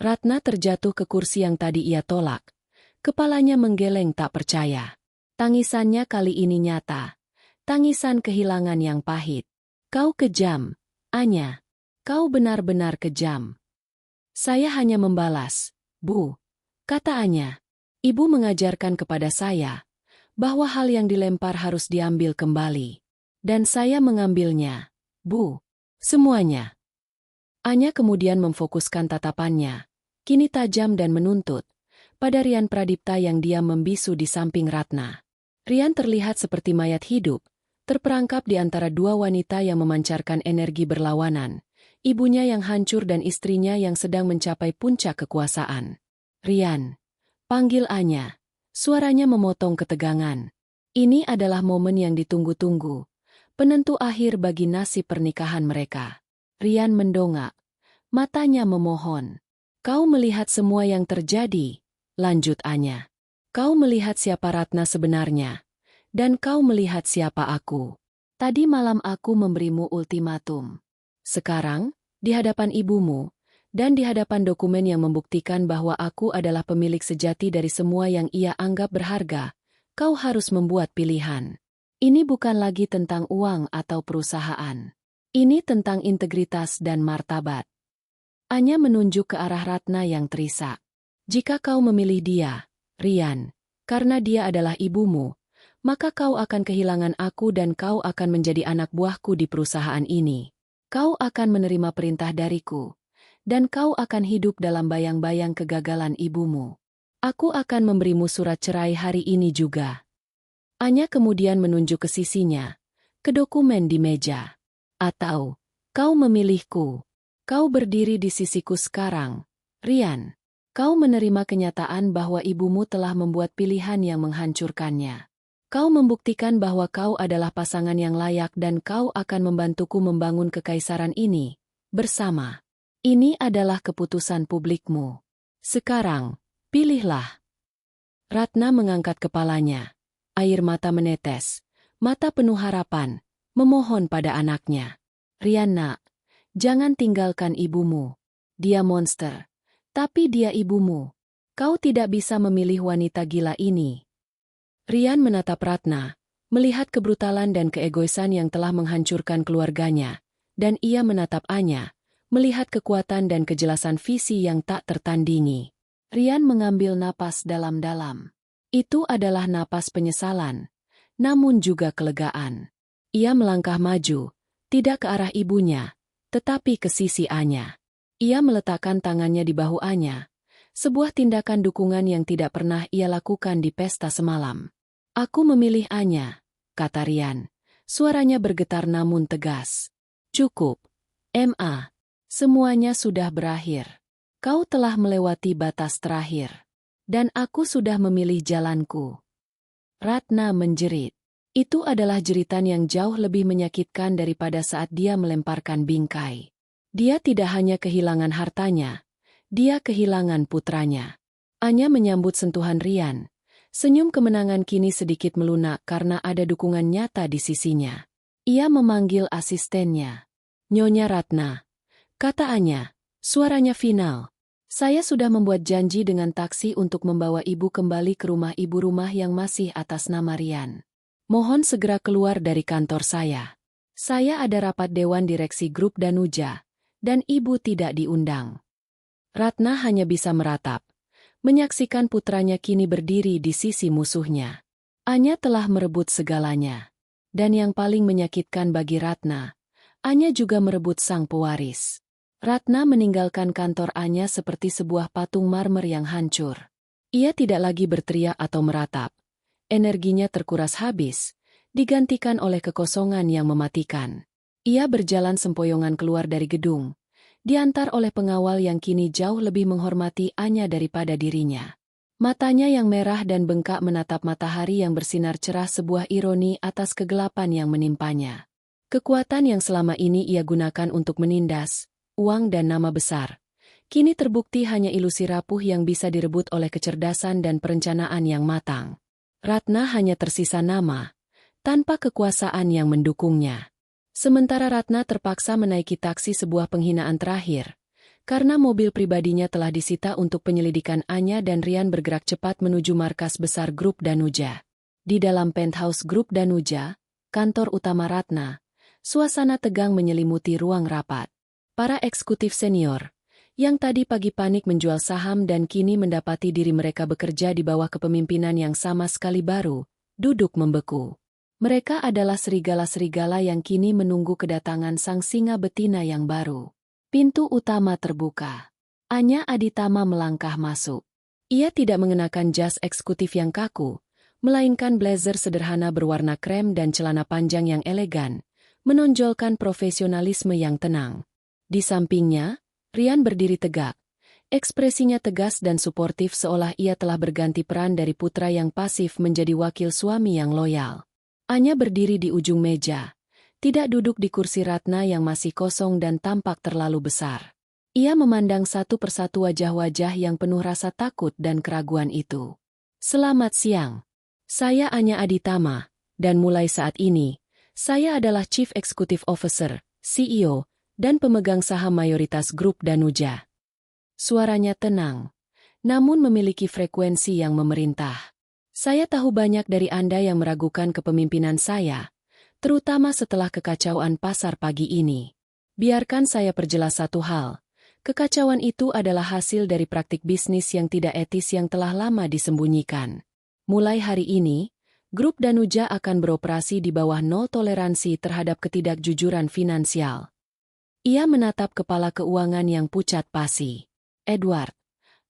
Ratna terjatuh ke kursi yang tadi ia tolak. Kepalanya menggeleng tak percaya. Tangisannya kali ini nyata. Tangisan kehilangan yang pahit. Kau kejam, Anya. Kau benar-benar kejam. Saya hanya membalas, Bu. Kata Anya. Ibu mengajarkan kepada saya bahwa hal yang dilempar harus diambil kembali. Dan saya mengambilnya, Bu. Semuanya. Anya kemudian memfokuskan tatapannya, kini tajam dan menuntut, pada Rian Pradipta yang diam membisu di samping Ratna. Rian terlihat seperti mayat hidup, terperangkap di antara dua wanita yang memancarkan energi berlawanan, ibunya yang hancur dan istrinya yang sedang mencapai puncak kekuasaan. Rian. Panggil Anya. Suaranya memotong ketegangan. Ini adalah momen yang ditunggu-tunggu. Penentu akhir bagi nasib pernikahan mereka. Rian mendongak. Matanya memohon. Kau melihat semua yang terjadi, lanjut Anya. Kau melihat siapa Ratna sebenarnya. Dan kau melihat siapa aku. Tadi malam aku memberimu ultimatum. Sekarang, di hadapan ibumu, dan di hadapan dokumen yang membuktikan bahwa aku adalah pemilik sejati dari semua yang ia anggap berharga, kau harus membuat pilihan. Ini bukan lagi tentang uang atau perusahaan. Ini tentang integritas dan martabat. Anya menunjuk ke arah Ratna yang terisak. Jika kau memilih dia, Rian, karena dia adalah ibumu, maka kau akan kehilangan aku dan kau akan menjadi anak buahku di perusahaan ini. Kau akan menerima perintah dariku. Dan kau akan hidup dalam bayang-bayang kegagalan ibumu. Aku akan memberimu surat cerai hari ini juga. Anya kemudian menunjuk ke sisinya, ke dokumen di meja. Atau, kau memilihku. Kau berdiri di sisiku sekarang, Rian. Kau menerima kenyataan bahwa ibumu telah membuat pilihan yang menghancurkannya. Kau membuktikan bahwa kau adalah pasangan yang layak dan kau akan membantuku membangun kekaisaran ini, bersama. Ini adalah keputusan publikmu. Sekarang, pilihlah. Ratna mengangkat kepalanya. Air mata menetes. Mata penuh harapan, memohon pada anaknya. Rian nak, jangan tinggalkan ibumu. Dia monster. Tapi dia ibumu. Kau tidak bisa memilih wanita gila ini. Rian menatap Ratna, melihat kebrutalan dan keegoisan yang telah menghancurkan keluarganya. Dan ia menatap Anya, melihat kekuatan dan kejelasan visi yang tak tertandingi. Rian mengambil napas dalam-dalam. Itu adalah napas penyesalan, namun juga kelegaan. Ia melangkah maju, tidak ke arah ibunya, tetapi ke sisi Anya. Ia meletakkan tangannya di bahu Anya, sebuah tindakan dukungan yang tidak pernah ia lakukan di pesta semalam. Aku memilih Anya, kata Rian. Suaranya bergetar namun tegas. Cukup, Ma. Semuanya sudah berakhir. Kau telah melewati batas terakhir. Dan aku sudah memilih jalanku. Ratna menjerit. Itu adalah jeritan yang jauh lebih menyakitkan daripada saat dia melemparkan bingkai. Dia tidak hanya kehilangan hartanya, dia kehilangan putranya. Anya menyambut sentuhan Rian. Senyum kemenangan kini sedikit melunak karena ada dukungan nyata di sisinya. Ia memanggil asistennya. Nyonya Ratna, kata Anya, suaranya final. Saya sudah membuat janji dengan taksi untuk membawa ibu kembali ke rumah ibu rumah yang masih atas nama Rian. Mohon segera keluar dari kantor saya. Saya ada rapat dewan direksi grup Danuja, dan ibu tidak diundang. Ratna hanya bisa meratap, menyaksikan putranya kini berdiri di sisi musuhnya. Anya telah merebut segalanya. Dan yang paling menyakitkan bagi Ratna, Anya juga merebut sang pewaris. Ratna meninggalkan kantor Anya seperti sebuah patung marmer yang hancur. Ia tidak lagi berteriak atau meratap. Energinya terkuras habis, digantikan oleh kekosongan yang mematikan. Ia berjalan sempoyongan keluar dari gedung, diantar oleh pengawal yang kini jauh lebih menghormati Anya daripada dirinya. Matanya yang merah dan bengkak menatap matahari yang bersinar cerah, sebuah ironi atas kegelapan yang menimpanya. Kekuatan yang selama ini ia gunakan untuk menindas uang dan nama besar, kini terbukti hanya ilusi rapuh yang bisa direbut oleh kecerdasan dan perencanaan yang matang. Ratna hanya tersisa nama, tanpa kekuasaan yang mendukungnya. Sementara Ratna terpaksa menaiki taksi, sebuah penghinaan terakhir, karena mobil pribadinya telah disita untuk penyelidikan. Anya dan Rian bergerak cepat menuju markas besar grup Danuja. Di dalam penthouse grup Danuja, kantor utama Ratna, suasana tegang menyelimuti ruang rapat. Para eksekutif senior, yang tadi pagi panik menjual saham dan kini mendapati diri mereka bekerja di bawah kepemimpinan yang sama sekali baru, duduk membeku. Mereka adalah serigala-serigala yang kini menunggu kedatangan sang singa betina yang baru. Pintu utama terbuka. Anya Aditama melangkah masuk. Ia tidak mengenakan jas eksekutif yang kaku, melainkan blazer sederhana berwarna krem dan celana panjang yang elegan, menonjolkan profesionalisme yang tenang. Di sampingnya, Rian berdiri tegak. Ekspresinya tegas dan suportif, seolah ia telah berganti peran dari putra yang pasif menjadi wakil suami yang loyal. Anya berdiri di ujung meja, tidak duduk di kursi Ratna yang masih kosong dan tampak terlalu besar. Ia memandang satu persatu wajah-wajah yang penuh rasa takut dan keraguan itu. Selamat siang. Saya Anya Aditama, dan mulai saat ini, saya adalah Chief Executive Officer, CEO, dan pemegang saham mayoritas grup Danuja. Suaranya tenang, namun memiliki frekuensi yang memerintah. Saya tahu banyak dari Anda yang meragukan kepemimpinan saya, terutama setelah kekacauan pasar pagi ini. Biarkan saya perjelas satu hal. Kekacauan itu adalah hasil dari praktik bisnis yang tidak etis yang telah lama disembunyikan. Mulai hari ini, grup Danuja akan beroperasi di bawah nol toleransi terhadap ketidakjujuran finansial. Ia menatap kepala keuangan yang pucat pasi. Edward,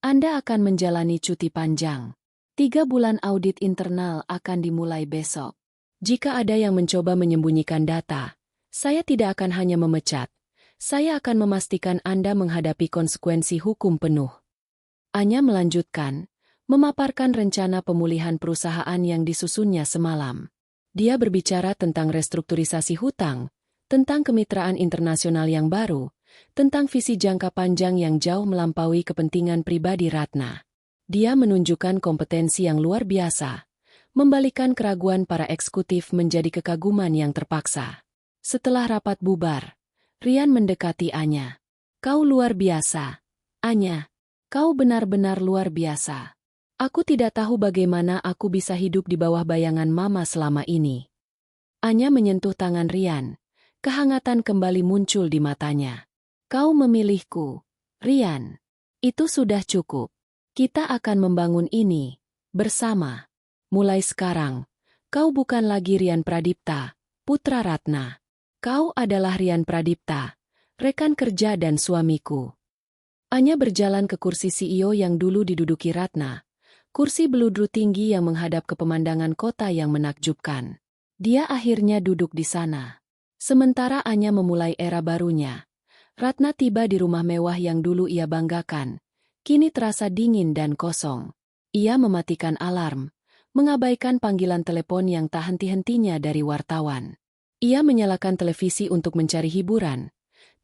Anda akan menjalani cuti panjang. 3 bulan audit internal akan dimulai besok. Jika ada yang mencoba menyembunyikan data, saya tidak akan hanya memecat. Saya akan memastikan Anda menghadapi konsekuensi hukum penuh. Anya melanjutkan, memaparkan rencana pemulihan perusahaan yang disusunnya semalam. Dia berbicara tentang restrukturisasi hutang, tentang kemitraan internasional yang baru, tentang visi jangka panjang yang jauh melampaui kepentingan pribadi Ratna. Dia menunjukkan kompetensi yang luar biasa, membalikan keraguan para eksekutif menjadi kekaguman yang terpaksa. Setelah rapat bubar, Rian mendekati Anya. "Kau luar biasa, Anya. Kau benar-benar luar biasa. Aku tidak tahu bagaimana aku bisa hidup di bawah bayangan Mama selama ini." Anya menyentuh tangan Rian. Kehangatan kembali muncul di matanya. "Kau memilihku, Rian. Itu sudah cukup. Kita akan membangun ini bersama. Mulai sekarang, kau bukan lagi Rian Pradipta, putra Ratna. Kau adalah Rian Pradipta, rekan kerja dan suamiku." Anya berjalan ke kursi CEO yang dulu diduduki Ratna, kursi beludru tinggi yang menghadap ke pemandangan kota yang menakjubkan. Dia akhirnya duduk di sana. Sementara Anya memulai era barunya, Ratna tiba di rumah mewah yang dulu ia banggakan. Kini terasa dingin dan kosong. Ia mematikan alarm, mengabaikan panggilan telepon yang tak henti-hentinya dari wartawan. Ia menyalakan televisi untuk mencari hiburan,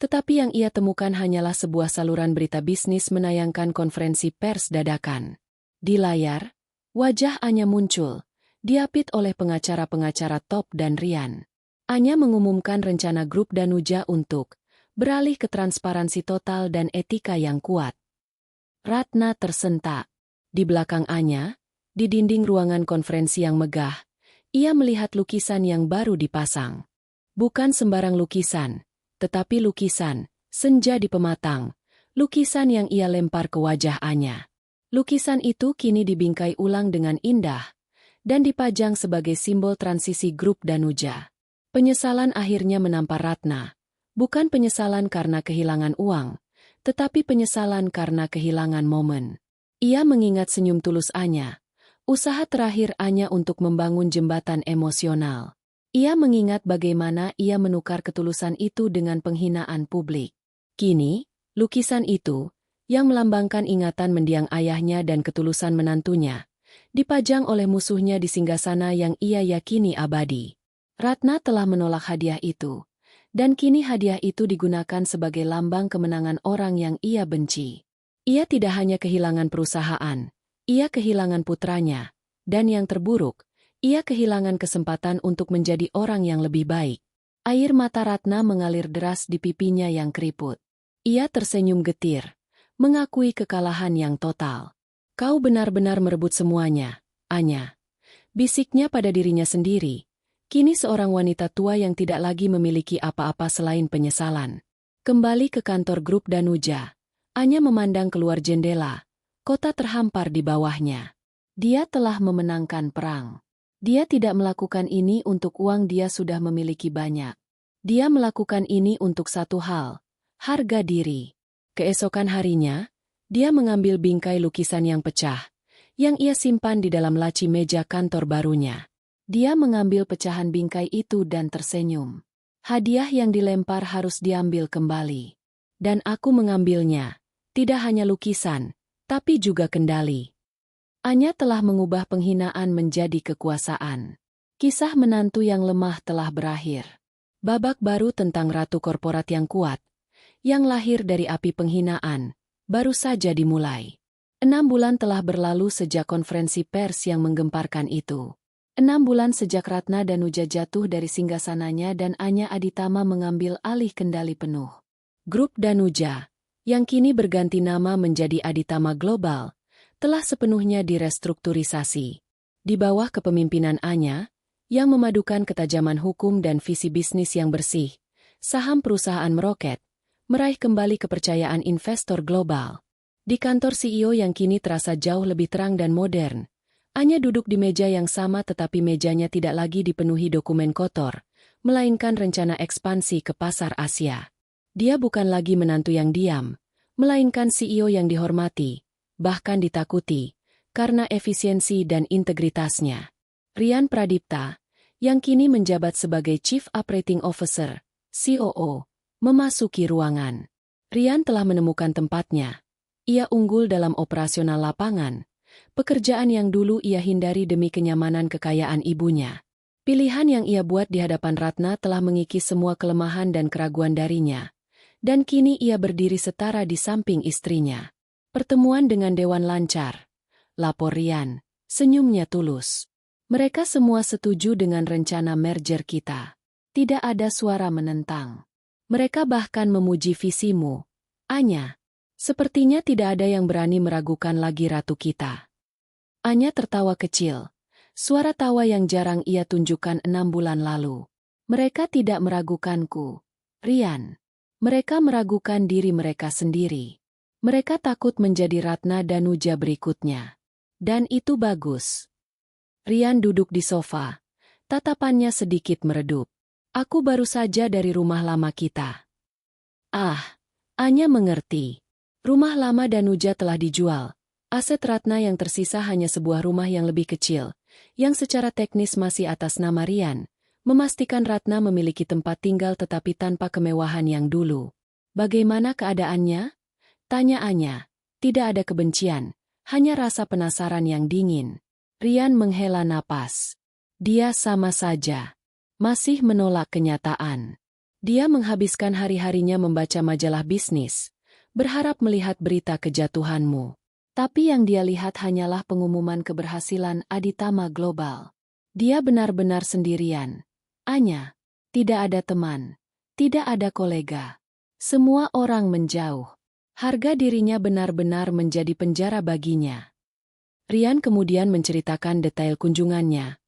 tetapi yang ia temukan hanyalah sebuah saluran berita bisnis menayangkan konferensi pers dadakan. Di layar, wajah Anya muncul, diapit oleh pengacara-pengacara top dan Rian. Anya mengumumkan rencana grup Danuja untuk beralih ke transparansi total dan etika yang kuat. Ratna tersentak. Di belakang Anya, di dinding ruangan konferensi yang megah, ia melihat lukisan yang baru dipasang. Bukan sembarang lukisan, tetapi lukisan senja di pematang, lukisan yang ia lempar ke wajah Anya. Lukisan itu kini dibingkai ulang dengan indah dan dipajang sebagai simbol transisi grup Danuja. Penyesalan akhirnya menampar Ratna. Bukan penyesalan karena kehilangan uang, tetapi penyesalan karena kehilangan momen. Ia mengingat senyum tulus Anya, usaha terakhir Anya untuk membangun jembatan emosional. Ia mengingat bagaimana ia menukar ketulusan itu dengan penghinaan publik. Kini, lukisan itu, yang melambangkan ingatan mendiang ayahnya dan ketulusan menantunya, dipajang oleh musuhnya di singgasana yang ia yakini abadi. Ratna telah menolak hadiah itu, dan kini hadiah itu digunakan sebagai lambang kemenangan orang yang ia benci. Ia tidak hanya kehilangan perusahaan, ia kehilangan putranya, dan yang terburuk, ia kehilangan kesempatan untuk menjadi orang yang lebih baik. Air mata Ratna mengalir deras di pipinya yang keriput. Ia tersenyum getir, mengakui kekalahan yang total. "Kau benar-benar merebut semuanya, Anya," bisiknya pada dirinya sendiri. Kini seorang wanita tua yang tidak lagi memiliki apa-apa selain penyesalan. Kembali ke kantor grup Danuja, Anya memandang keluar jendela. Kota terhampar di bawahnya. Dia telah memenangkan perang. Dia tidak melakukan ini untuk uang, dia sudah memiliki banyak. Dia melakukan ini untuk satu hal, harga diri. Keesokan harinya, dia mengambil bingkai lukisan yang pecah, yang ia simpan di dalam laci meja kantor barunya. Dia mengambil pecahan bingkai itu dan tersenyum. "Hadiah yang dilempar harus diambil kembali. Dan aku mengambilnya, tidak hanya lukisan, tapi juga kendali." Anya telah mengubah penghinaan menjadi kekuasaan. Kisah menantu yang lemah telah berakhir. Babak baru tentang ratu korporat yang kuat, yang lahir dari api penghinaan, baru saja dimulai. 6 bulan telah berlalu sejak konferensi pers yang menggemparkan itu. 6 bulan sejak Ratna Danuja jatuh dari singgasananya dan Anya Aditama mengambil alih kendali penuh. Grup Danuja, yang kini berganti nama menjadi Aditama Global, telah sepenuhnya direstrukturisasi. Di bawah kepemimpinan Anya, yang memadukan ketajaman hukum dan visi bisnis yang bersih, saham perusahaan meroket, meraih kembali kepercayaan investor global. Di kantor CEO yang kini terasa jauh lebih terang dan modern, Anya duduk di meja yang sama tetapi mejanya tidak lagi dipenuhi dokumen kotor, melainkan rencana ekspansi ke pasar Asia. Dia bukan lagi menantu yang diam, melainkan CEO yang dihormati, bahkan ditakuti, karena efisiensi dan integritasnya. Rian Pradipta, yang kini menjabat sebagai Chief Operating Officer, COO, memasuki ruangan. Rian telah menemukan tempatnya. Ia unggul dalam operasional lapangan, pekerjaan yang dulu ia hindari demi kenyamanan kekayaan ibunya. Pilihan yang ia buat di hadapan Ratna telah mengikis semua kelemahan dan keraguan darinya, Dan kini ia berdiri setara di samping istrinya. Pertemuan dengan Dewan lancar. Lapor Rian. Senyumnya tulus. Mereka semua setuju dengan rencana merger kita. Tidak ada suara menentang. Mereka bahkan memuji visimu, Anya. Sepertinya tidak ada yang berani meragukan lagi ratu kita. Anya tertawa kecil. Suara tawa yang jarang ia tunjukkan 6 bulan lalu. Mereka tidak meragukanku, Rian. Mereka meragukan diri mereka sendiri. Mereka takut menjadi Ratna Danuja berikutnya. Dan itu bagus. Rian duduk di sofa. Tatapannya sedikit meredup. Aku baru saja dari rumah lama kita. Ah, Anya mengerti. Rumah lama Danuja telah dijual. Aset Ratna yang tersisa hanya sebuah rumah yang lebih kecil, yang secara teknis masih atas nama Rian, memastikan Ratna memiliki tempat tinggal tetapi tanpa kemewahan yang dulu. Bagaimana keadaannya? Tanya Anya. Tidak ada kebencian, hanya rasa penasaran yang dingin. Rian menghela napas. Dia sama saja. Masih menolak kenyataan. Dia menghabiskan hari-harinya membaca majalah bisnis, berharap melihat berita kejatuhanmu. Tapi yang dia lihat hanyalah pengumuman keberhasilan Aditama Global. Dia benar-benar sendirian. Anya, tidak ada teman, tidak ada kolega. Semua orang menjauh. Harga dirinya benar-benar menjadi penjara baginya. Rian kemudian menceritakan detail kunjungannya,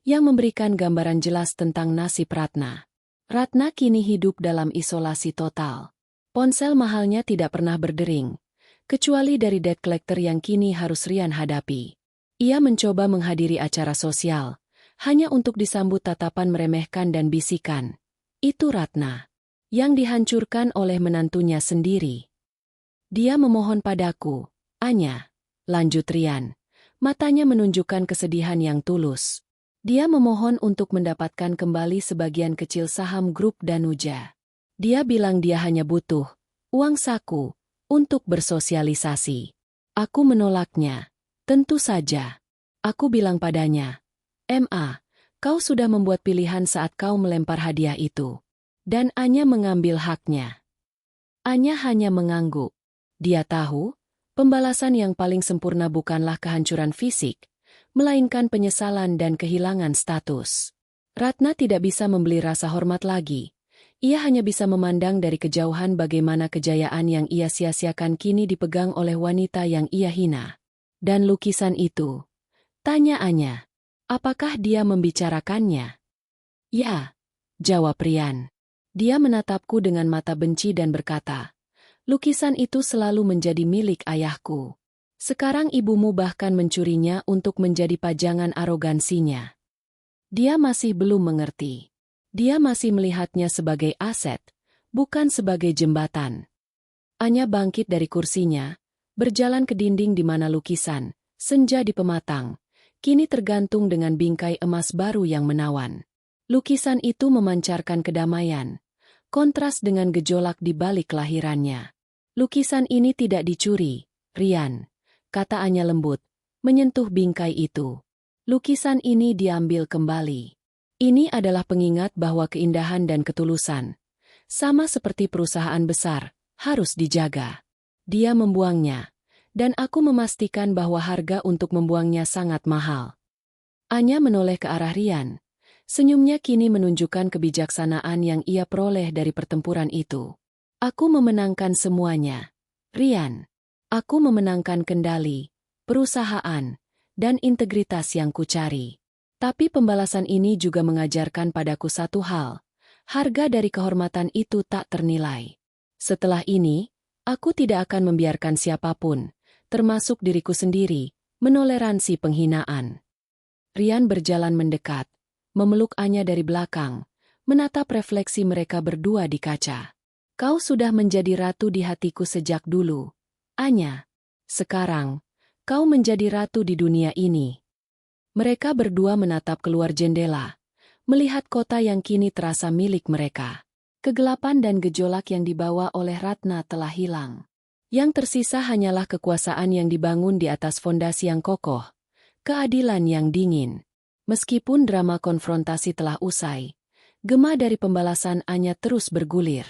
yang memberikan gambaran jelas tentang nasib Ratna. Ratna kini hidup dalam isolasi total. Ponsel mahalnya tidak pernah berdering, kecuali dari debt collector yang kini harus Rian hadapi. Ia mencoba menghadiri acara sosial, hanya untuk disambut tatapan meremehkan dan bisikan. Itu Ratna, yang dihancurkan oleh menantunya sendiri. Dia memohon padaku, Anya, lanjut Rian. Matanya menunjukkan kesedihan yang tulus. Dia memohon untuk mendapatkan kembali sebagian kecil saham grup Danuja. Dia bilang dia hanya butuh uang saku untuk bersosialisasi. Aku menolaknya. Tentu saja. Aku bilang padanya, Ma, kau sudah membuat pilihan saat kau melempar hadiah itu. Dan Anya mengambil haknya. Anya hanya mengangguk. Dia tahu, pembalasan yang paling sempurna bukanlah kehancuran fisik, melainkan penyesalan dan kehilangan status. Ratna tidak bisa membeli rasa hormat lagi. Ia hanya bisa memandang dari kejauhan bagaimana kejayaan yang ia sia-siakan kini dipegang oleh wanita yang ia hina. Dan lukisan itu? Tanya Anya. Apakah dia membicarakannya? Ya, jawab Rian. Dia menatapku dengan mata benci dan berkata, lukisan itu selalu menjadi milik ayahku. Sekarang ibumu bahkan mencurinya untuk menjadi pajangan arogansinya. Dia masih belum mengerti. Dia masih melihatnya sebagai aset, bukan sebagai jembatan. Anya bangkit dari kursinya, berjalan ke dinding di mana lukisan, senja di pematang, kini tergantung dengan bingkai emas baru yang menawan. Lukisan itu memancarkan kedamaian, kontras dengan gejolak di balik kelahirannya. Lukisan ini tidak dicuri, Rian, kata Anya lembut, menyentuh bingkai itu. Lukisan ini diambil kembali. Ini adalah pengingat bahwa keindahan dan ketulusan, sama seperti perusahaan besar, harus dijaga. Dia membuangnya, dan aku memastikan bahwa harga untuk membuangnya sangat mahal. Anya menoleh ke arah Rian. Senyumnya kini menunjukkan kebijaksanaan yang ia peroleh dari pertempuran itu. Aku memenangkan semuanya, Rian. Aku memenangkan kendali, perusahaan, dan integritas yang kucari. Tapi pembalasan ini juga mengajarkan padaku satu hal. Harga dari kehormatan itu tak ternilai. Setelah ini, aku tidak akan membiarkan siapapun, termasuk diriku sendiri, menoleransi penghinaan. Rian berjalan mendekat, memeluk Anya dari belakang, menatap refleksi mereka berdua di kaca. Kau sudah menjadi ratu di hatiku sejak dulu, Anya. Sekarang, kau menjadi ratu di dunia ini. Mereka berdua menatap keluar jendela, melihat kota yang kini terasa milik mereka. Kegelapan dan gejolak yang dibawa oleh Ratna telah hilang. Yang tersisa hanyalah kekuasaan yang dibangun di atas fondasi yang kokoh, keadilan yang dingin. Meskipun drama konfrontasi telah usai, gema dari pembalasan Anya terus bergulir.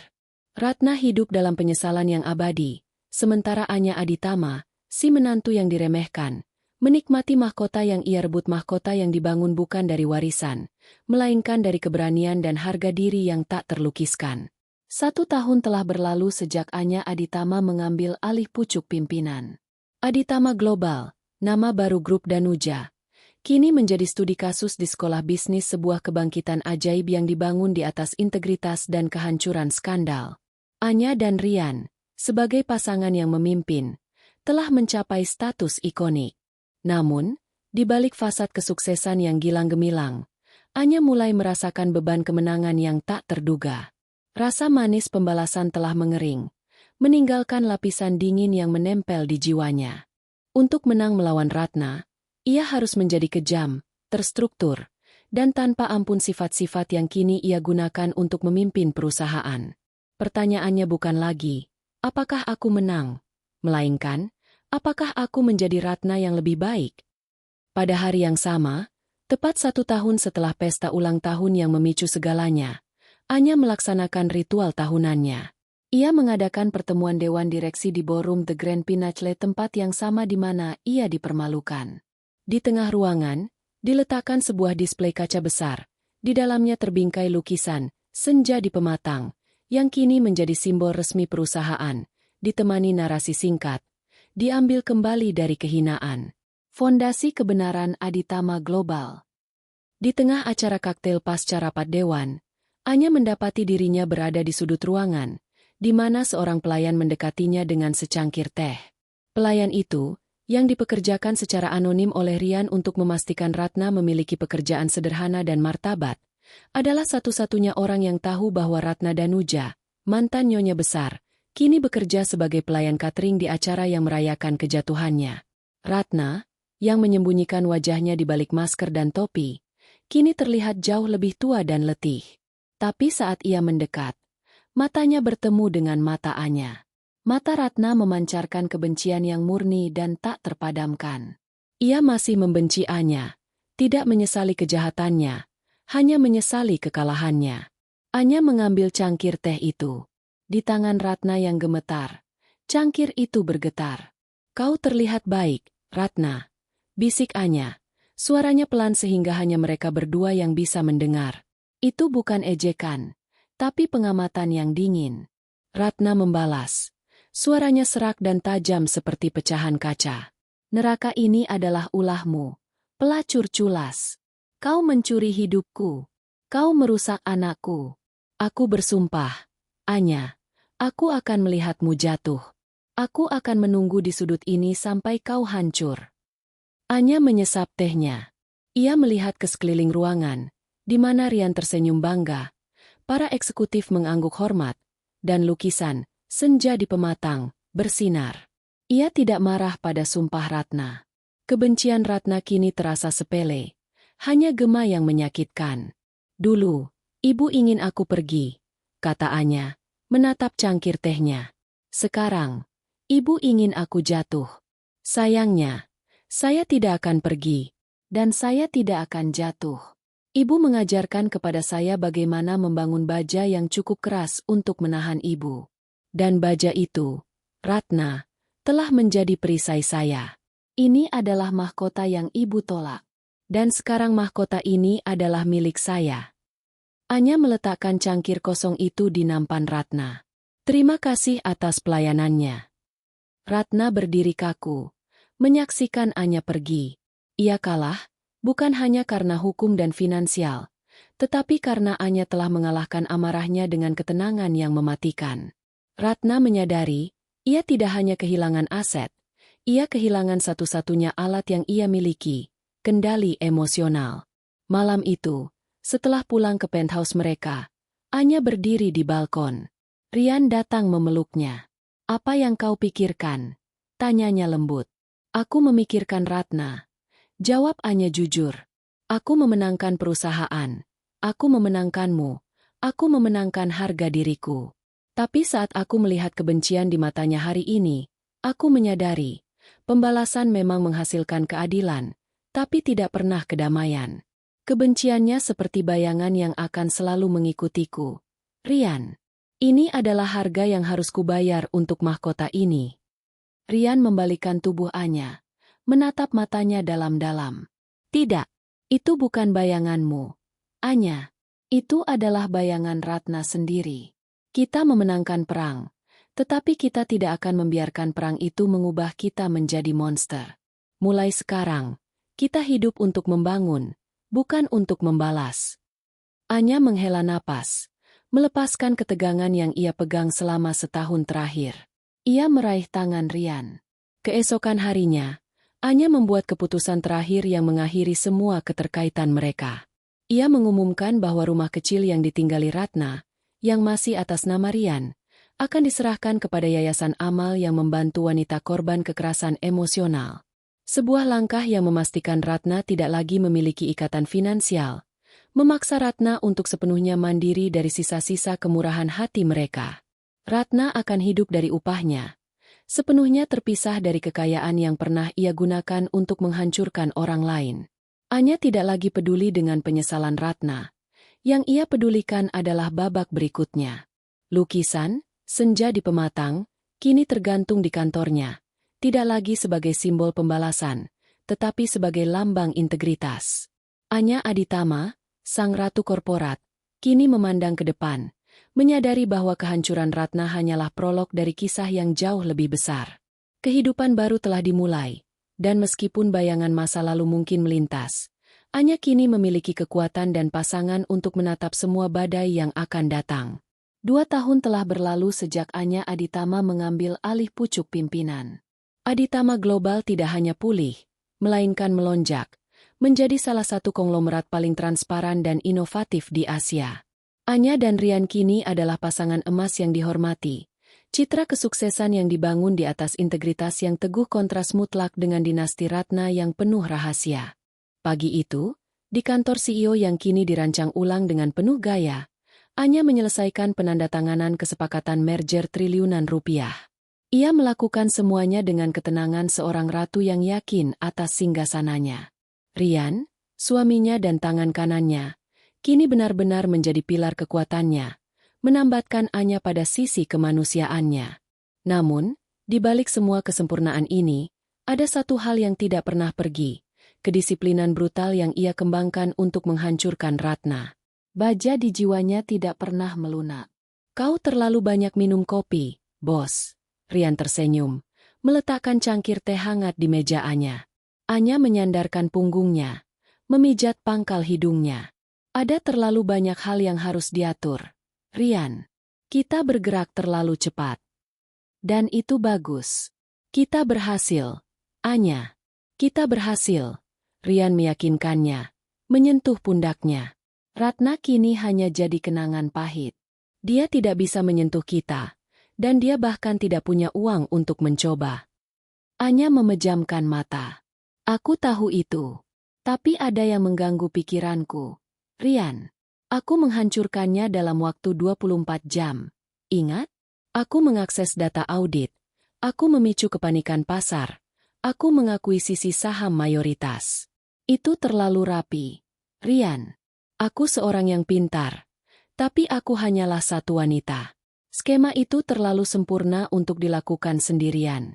Ratna hidup dalam penyesalan yang abadi, sementara Anya Aditama, si menantu yang diremehkan, menikmati mahkota yang ia rebut, mahkota yang dibangun bukan dari warisan, melainkan dari keberanian dan harga diri yang tak terlukiskan. 1 tahun telah berlalu sejak Anya Aditama mengambil alih pucuk pimpinan. Aditama Global, nama baru grup Danuja, kini menjadi studi kasus di sekolah bisnis, sebuah kebangkitan ajaib yang dibangun di atas integritas dan kehancuran skandal. Anya dan Rian, sebagai pasangan yang memimpin, telah mencapai status ikonik. Namun, di balik fasad kesuksesan yang gilang gemilang, Anya mulai merasakan beban kemenangan yang tak terduga. Rasa manis pembalasan telah mengering, meninggalkan lapisan dingin yang menempel di jiwanya. Untuk menang melawan Ratna, ia harus menjadi kejam, terstruktur, dan tanpa ampun sifat-sifat yang kini ia gunakan untuk memimpin perusahaan. Pertanyaannya bukan lagi, apakah aku menang? Melainkan, apakah aku menjadi Ratna yang lebih baik? Pada hari yang sama, tepat 1 tahun setelah pesta ulang tahun yang memicu segalanya, Anya melaksanakan ritual tahunannya. Ia mengadakan pertemuan dewan direksi di ballroom The Grand Pinacle, tempat yang sama di mana ia dipermalukan. Di tengah ruangan, diletakkan sebuah display kaca besar. Di dalamnya terbingkai lukisan, senja di pematang, yang kini menjadi simbol resmi perusahaan, ditemani narasi singkat, diambil kembali dari kehinaan. Fondasi Kebenaran Aditama Global. Di tengah acara kaktail pasca rapat dewan, Anya mendapati dirinya berada di sudut ruangan, di mana seorang pelayan mendekatinya dengan secangkir teh. Pelayan itu, yang dipekerjakan secara anonim oleh Rian untuk memastikan Ratna memiliki pekerjaan sederhana dan martabat, adalah satu-satunya orang yang tahu bahwa Ratna Danuja, mantan nyonya besar, kini bekerja sebagai pelayan catering di acara yang merayakan kejatuhannya. Ratna, yang menyembunyikan wajahnya di balik masker dan topi, kini terlihat jauh lebih tua dan letih. Tapi saat ia mendekat, matanya bertemu dengan mata Anya. Mata Ratna memancarkan kebencian yang murni dan tak terpadamkan. Ia masih membenci Anya, tidak menyesali kejahatannya, hanya menyesali kekalahannya. Anya mengambil cangkir teh itu. Di tangan Ratna yang gemetar, cangkir itu bergetar. "Kau terlihat baik, Ratna," bisik Anya. Suaranya pelan sehingga hanya mereka berdua yang bisa mendengar. Itu bukan ejekan, tapi pengamatan yang dingin. Ratna membalas. Suaranya serak dan tajam seperti pecahan kaca. "Neraka ini adalah ulahmu, pelacur culas. Kau mencuri hidupku. Kau merusak anakku. Aku bersumpah, Anya, aku akan melihatmu jatuh. Aku akan menunggu di sudut ini sampai kau hancur." Anya menyesap tehnya. Ia melihat ke sekeliling ruangan, di mana Rian tersenyum bangga, para eksekutif mengangguk hormat, dan lukisan, senja di pematang, bersinar. Ia tidak marah pada sumpah Ratna. Kebencian Ratna kini terasa sepele, hanya gema yang menyakitkan. "Dulu, ibu ingin aku pergi," kata Anya, menatap cangkir tehnya. "Sekarang, ibu ingin aku jatuh. Sayangnya, saya tidak akan pergi, dan saya tidak akan jatuh. Ibu mengajarkan kepada saya bagaimana membangun baja yang cukup keras untuk menahan ibu. Dan baja itu, Ratna, telah menjadi perisai saya. Ini adalah mahkota yang ibu tolak. Dan sekarang mahkota ini adalah milik saya." Anya meletakkan cangkir kosong itu di nampan Ratna. "Terima kasih atas pelayanannya." Ratna berdiri kaku, menyaksikan Anya pergi. Ia kalah, bukan hanya karena hukum dan finansial, tetapi karena Anya telah mengalahkan amarahnya dengan ketenangan yang mematikan. Ratna menyadari, ia tidak hanya kehilangan aset, ia kehilangan satu-satunya alat yang ia miliki, kendali emosional. Malam itu, setelah pulang ke penthouse mereka, Anya berdiri di balkon. Rian datang memeluknya. "Apa yang kau pikirkan?" tanyanya lembut. "Aku memikirkan Ratna," jawab Anya jujur. "Aku memenangkan perusahaan. Aku memenangkanmu. Aku memenangkan harga diriku. Tapi saat aku melihat kebencian di matanya hari ini, aku menyadari, pembalasan memang menghasilkan keadilan, tapi tidak pernah kedamaian. Kebenciannya seperti bayangan yang akan selalu mengikutiku." "Rian," Ini adalah harga yang harus kubayar untuk mahkota ini. Rian membalikkan tubuh Anya, menatap matanya dalam-dalam. Tidak, itu bukan bayanganmu. Anya, itu adalah bayangan Ratna sendiri. Kita memenangkan perang, tetapi kita tidak akan membiarkan perang itu mengubah kita menjadi monster. Mulai sekarang, kita hidup untuk membangun, bukan untuk membalas. Anya menghela napas, melepaskan ketegangan yang ia pegang selama setahun terakhir. Ia meraih tangan Rian. Keesokan harinya, Anya membuat keputusan terakhir yang mengakhiri semua keterkaitan mereka. Ia mengumumkan bahwa rumah kecil yang ditinggali Ratna, yang masih atas nama Rian, akan diserahkan kepada Yayasan Amal yang membantu wanita korban kekerasan emosional. Sebuah langkah yang memastikan Ratna tidak lagi memiliki ikatan finansial, memaksa Ratna untuk sepenuhnya mandiri dari sisa-sisa kemurahan hati mereka. Ratna akan hidup dari upahnya, sepenuhnya terpisah dari kekayaan yang pernah ia gunakan untuk menghancurkan orang lain. Anya tidak lagi peduli dengan penyesalan Ratna. Yang ia pedulikan adalah babak berikutnya. Lukisan, senja di pematang, kini tergantung di kantornya, tidak lagi sebagai simbol pembalasan, tetapi sebagai lambang integritas. Anya Aditama, sang ratu korporat, kini memandang ke depan, menyadari bahwa kehancuran Ratna hanyalah prolog dari kisah yang jauh lebih besar. Kehidupan baru telah dimulai, dan meskipun bayangan masa lalu mungkin melintas, Anya kini memiliki kekuatan dan pasangan untuk menatap semua badai yang akan datang. 2 tahun telah berlalu sejak Anya Aditama mengambil alih pucuk pimpinan. Aditama Global tidak hanya pulih, melainkan melonjak, menjadi salah satu konglomerat paling transparan dan inovatif di Asia. Anya dan Rian kini adalah pasangan emas yang dihormati. Citra kesuksesan yang dibangun di atas integritas yang teguh kontras mutlak dengan dinasti Ratna yang penuh rahasia. Pagi itu, di kantor CEO yang kini dirancang ulang dengan penuh gaya, Anya menyelesaikan penandatanganan kesepakatan merger triliunan rupiah. Ia melakukan semuanya dengan ketenangan seorang ratu yang yakin atas singgasananya. Rian, suaminya dan tangan kanannya, kini benar-benar menjadi pilar kekuatannya, menambatkan Anya pada sisi kemanusiaannya. Namun, di balik semua kesempurnaan ini, ada satu hal yang tidak pernah pergi, kedisiplinan brutal yang ia kembangkan untuk menghancurkan Ratna. Baja di jiwanya tidak pernah melunak. Kau terlalu banyak minum kopi, bos. Rian tersenyum, meletakkan cangkir teh hangat di meja Anya. Anya menyandarkan punggungnya, memijat pangkal hidungnya. Ada terlalu banyak hal yang harus diatur. Rian, kita bergerak terlalu cepat. Dan itu bagus. Kita berhasil. Anya, kita berhasil. Rian meyakinkannya, menyentuh pundaknya. Ratna kini hanya jadi kenangan pahit. Dia tidak bisa menyentuh kita, dan dia bahkan tidak punya uang untuk mencoba. Anya memejamkan mata. Aku tahu itu. Tapi ada yang mengganggu pikiranku. Rian, aku menghancurkannya dalam waktu 24 jam. Ingat? Aku mengakses data audit. Aku memicu kepanikan pasar. Aku mengakuisisi saham mayoritas. Itu terlalu rapi. Rian, aku seorang yang pintar. Tapi aku hanyalah satu wanita. Skema itu terlalu sempurna untuk dilakukan sendirian.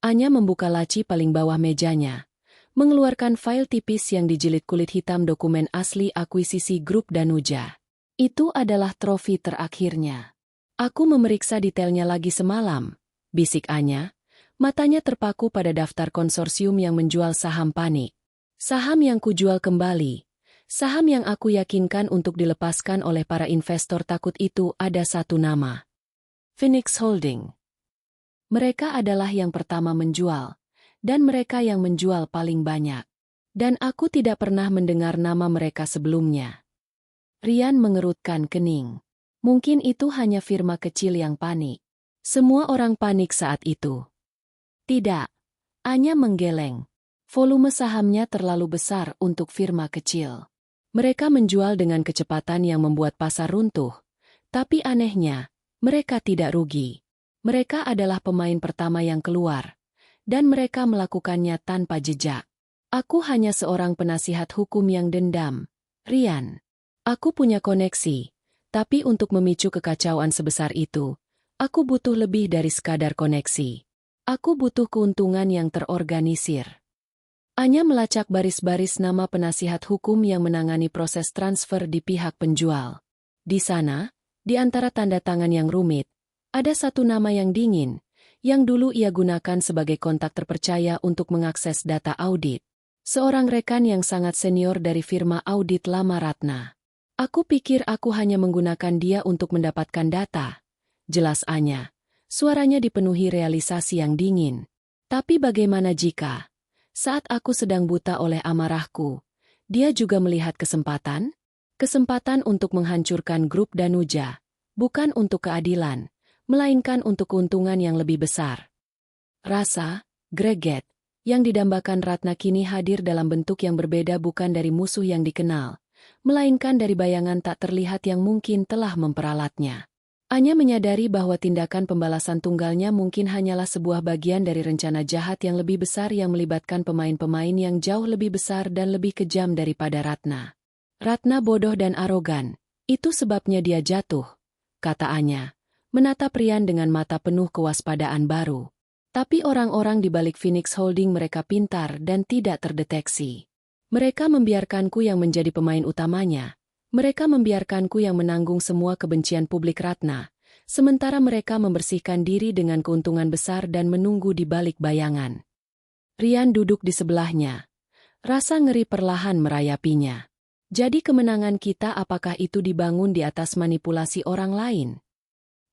Anya membuka laci paling bawah mejanya, mengeluarkan file tipis yang dijilid kulit hitam dokumen asli akuisisi grup Danuja. Itu adalah trofi terakhirnya. Aku memeriksa detailnya lagi semalam, bisik Anya, matanya terpaku pada daftar konsorsium yang menjual saham panik. Saham yang kujual kembali. Saham yang aku yakinkan untuk dilepaskan oleh para investor takut itu ada satu nama. Phoenix Holding. Mereka adalah yang pertama menjual, dan mereka yang menjual paling banyak. Dan aku tidak pernah mendengar nama mereka sebelumnya. Rian mengerutkan kening. Mungkin itu hanya firma kecil yang panik. Semua orang panik saat itu. Tidak. Anya menggeleng. Volume sahamnya terlalu besar untuk firma kecil. Mereka menjual dengan kecepatan yang membuat pasar runtuh. Tapi anehnya, mereka tidak rugi. Mereka adalah pemain pertama yang keluar. Dan mereka melakukannya tanpa jejak. Aku hanya seorang penasihat hukum yang dendam. Rian. Aku punya koneksi. Tapi untuk memicu kekacauan sebesar itu, aku butuh lebih dari sekadar koneksi. Aku butuh keuntungan yang terorganisir. Anya melacak baris-baris nama penasihat hukum yang menangani proses transfer di pihak penjual. Di sana, di antara tanda tangan yang rumit, ada satu nama yang dingin, yang dulu ia gunakan sebagai kontak terpercaya untuk mengakses data audit. Seorang rekan yang sangat senior dari firma audit lama Ratna. Aku pikir aku hanya menggunakan dia untuk mendapatkan data. Jelas Anya. Suaranya dipenuhi realisasi yang dingin. Tapi bagaimana jika saat aku sedang buta oleh amarahku, dia juga melihat kesempatan? Kesempatan untuk menghancurkan grup Danuja, bukan untuk keadilan, melainkan untuk keuntungan yang lebih besar. Rasa, greget, yang didambakan Ratna kini hadir dalam bentuk yang berbeda bukan dari musuh yang dikenal, melainkan dari bayangan tak terlihat yang mungkin telah memperalatnya. Anya menyadari bahwa tindakan pembalasan tunggalnya mungkin hanyalah sebuah bagian dari rencana jahat yang lebih besar yang melibatkan pemain-pemain yang jauh lebih besar dan lebih kejam daripada Ratna. Ratna bodoh dan arogan, itu sebabnya dia jatuh, kata Anya, menatap Rian dengan mata penuh kewaspadaan baru. Tapi orang-orang di balik Phoenix Holding mereka pintar dan tidak terdeteksi. Mereka membiarkanku yang menjadi pemain utamanya. Mereka membiarkanku yang menanggung semua kebencian publik Ratna, sementara mereka membersihkan diri dengan keuntungan besar dan menunggu di balik bayangan. Rian duduk di sebelahnya. Rasa ngeri perlahan merayapinya. Jadi kemenangan kita apakah itu dibangun di atas manipulasi orang lain?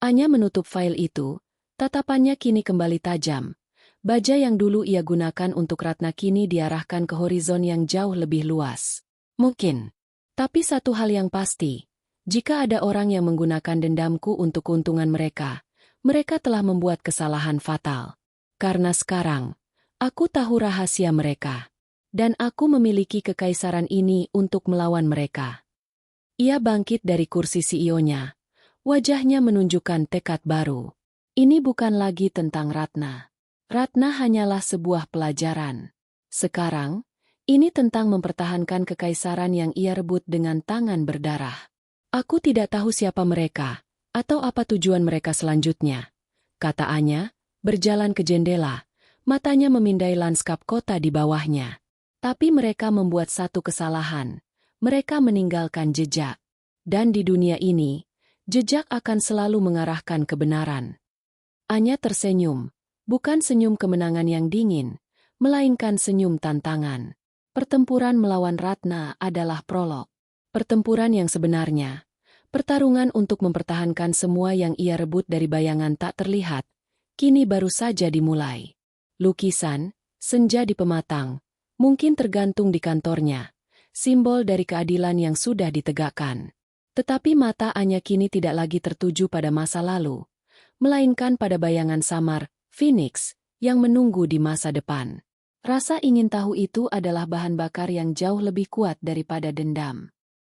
Anya menutup file itu, tatapannya kini kembali tajam. Baja yang dulu ia gunakan untuk Ratna kini diarahkan ke horizon yang jauh lebih luas. Mungkin. Tapi satu hal yang pasti, jika ada orang yang menggunakan dendamku untuk keuntungan mereka, mereka telah membuat kesalahan fatal. Karena sekarang, aku tahu rahasia mereka. Dan aku memiliki kekaisaran ini untuk melawan mereka. Ia bangkit dari kursi CEO-nya. Wajahnya menunjukkan tekad baru. Ini bukan lagi tentang Ratna. Ratna hanyalah sebuah pelajaran. Sekarang, ini tentang mempertahankan kekaisaran yang ia rebut dengan tangan berdarah. Aku tidak tahu siapa mereka, atau apa tujuan mereka selanjutnya, kata Anya, berjalan ke jendela, matanya memindai lanskap kota di bawahnya. Tapi mereka membuat satu kesalahan, mereka meninggalkan jejak. Dan di dunia ini, jejak akan selalu mengarahkan kebenaran. Anya tersenyum, bukan senyum kemenangan yang dingin, melainkan senyum tantangan. Pertempuran melawan Ratna adalah prolog. Pertempuran yang sebenarnya. Pertarungan untuk mempertahankan semua yang ia rebut dari bayangan tak terlihat, kini baru saja dimulai. Lukisan, senja di pematang, mungkin tergantung di kantornya, simbol dari keadilan yang sudah ditegakkan. Tetapi mata Anya kini tidak lagi tertuju pada masa lalu, melainkan pada bayangan samar, Phoenix, yang menunggu di masa depan. Rasa ingin tahu itu adalah bahan bakar yang jauh lebih kuat daripada dendam.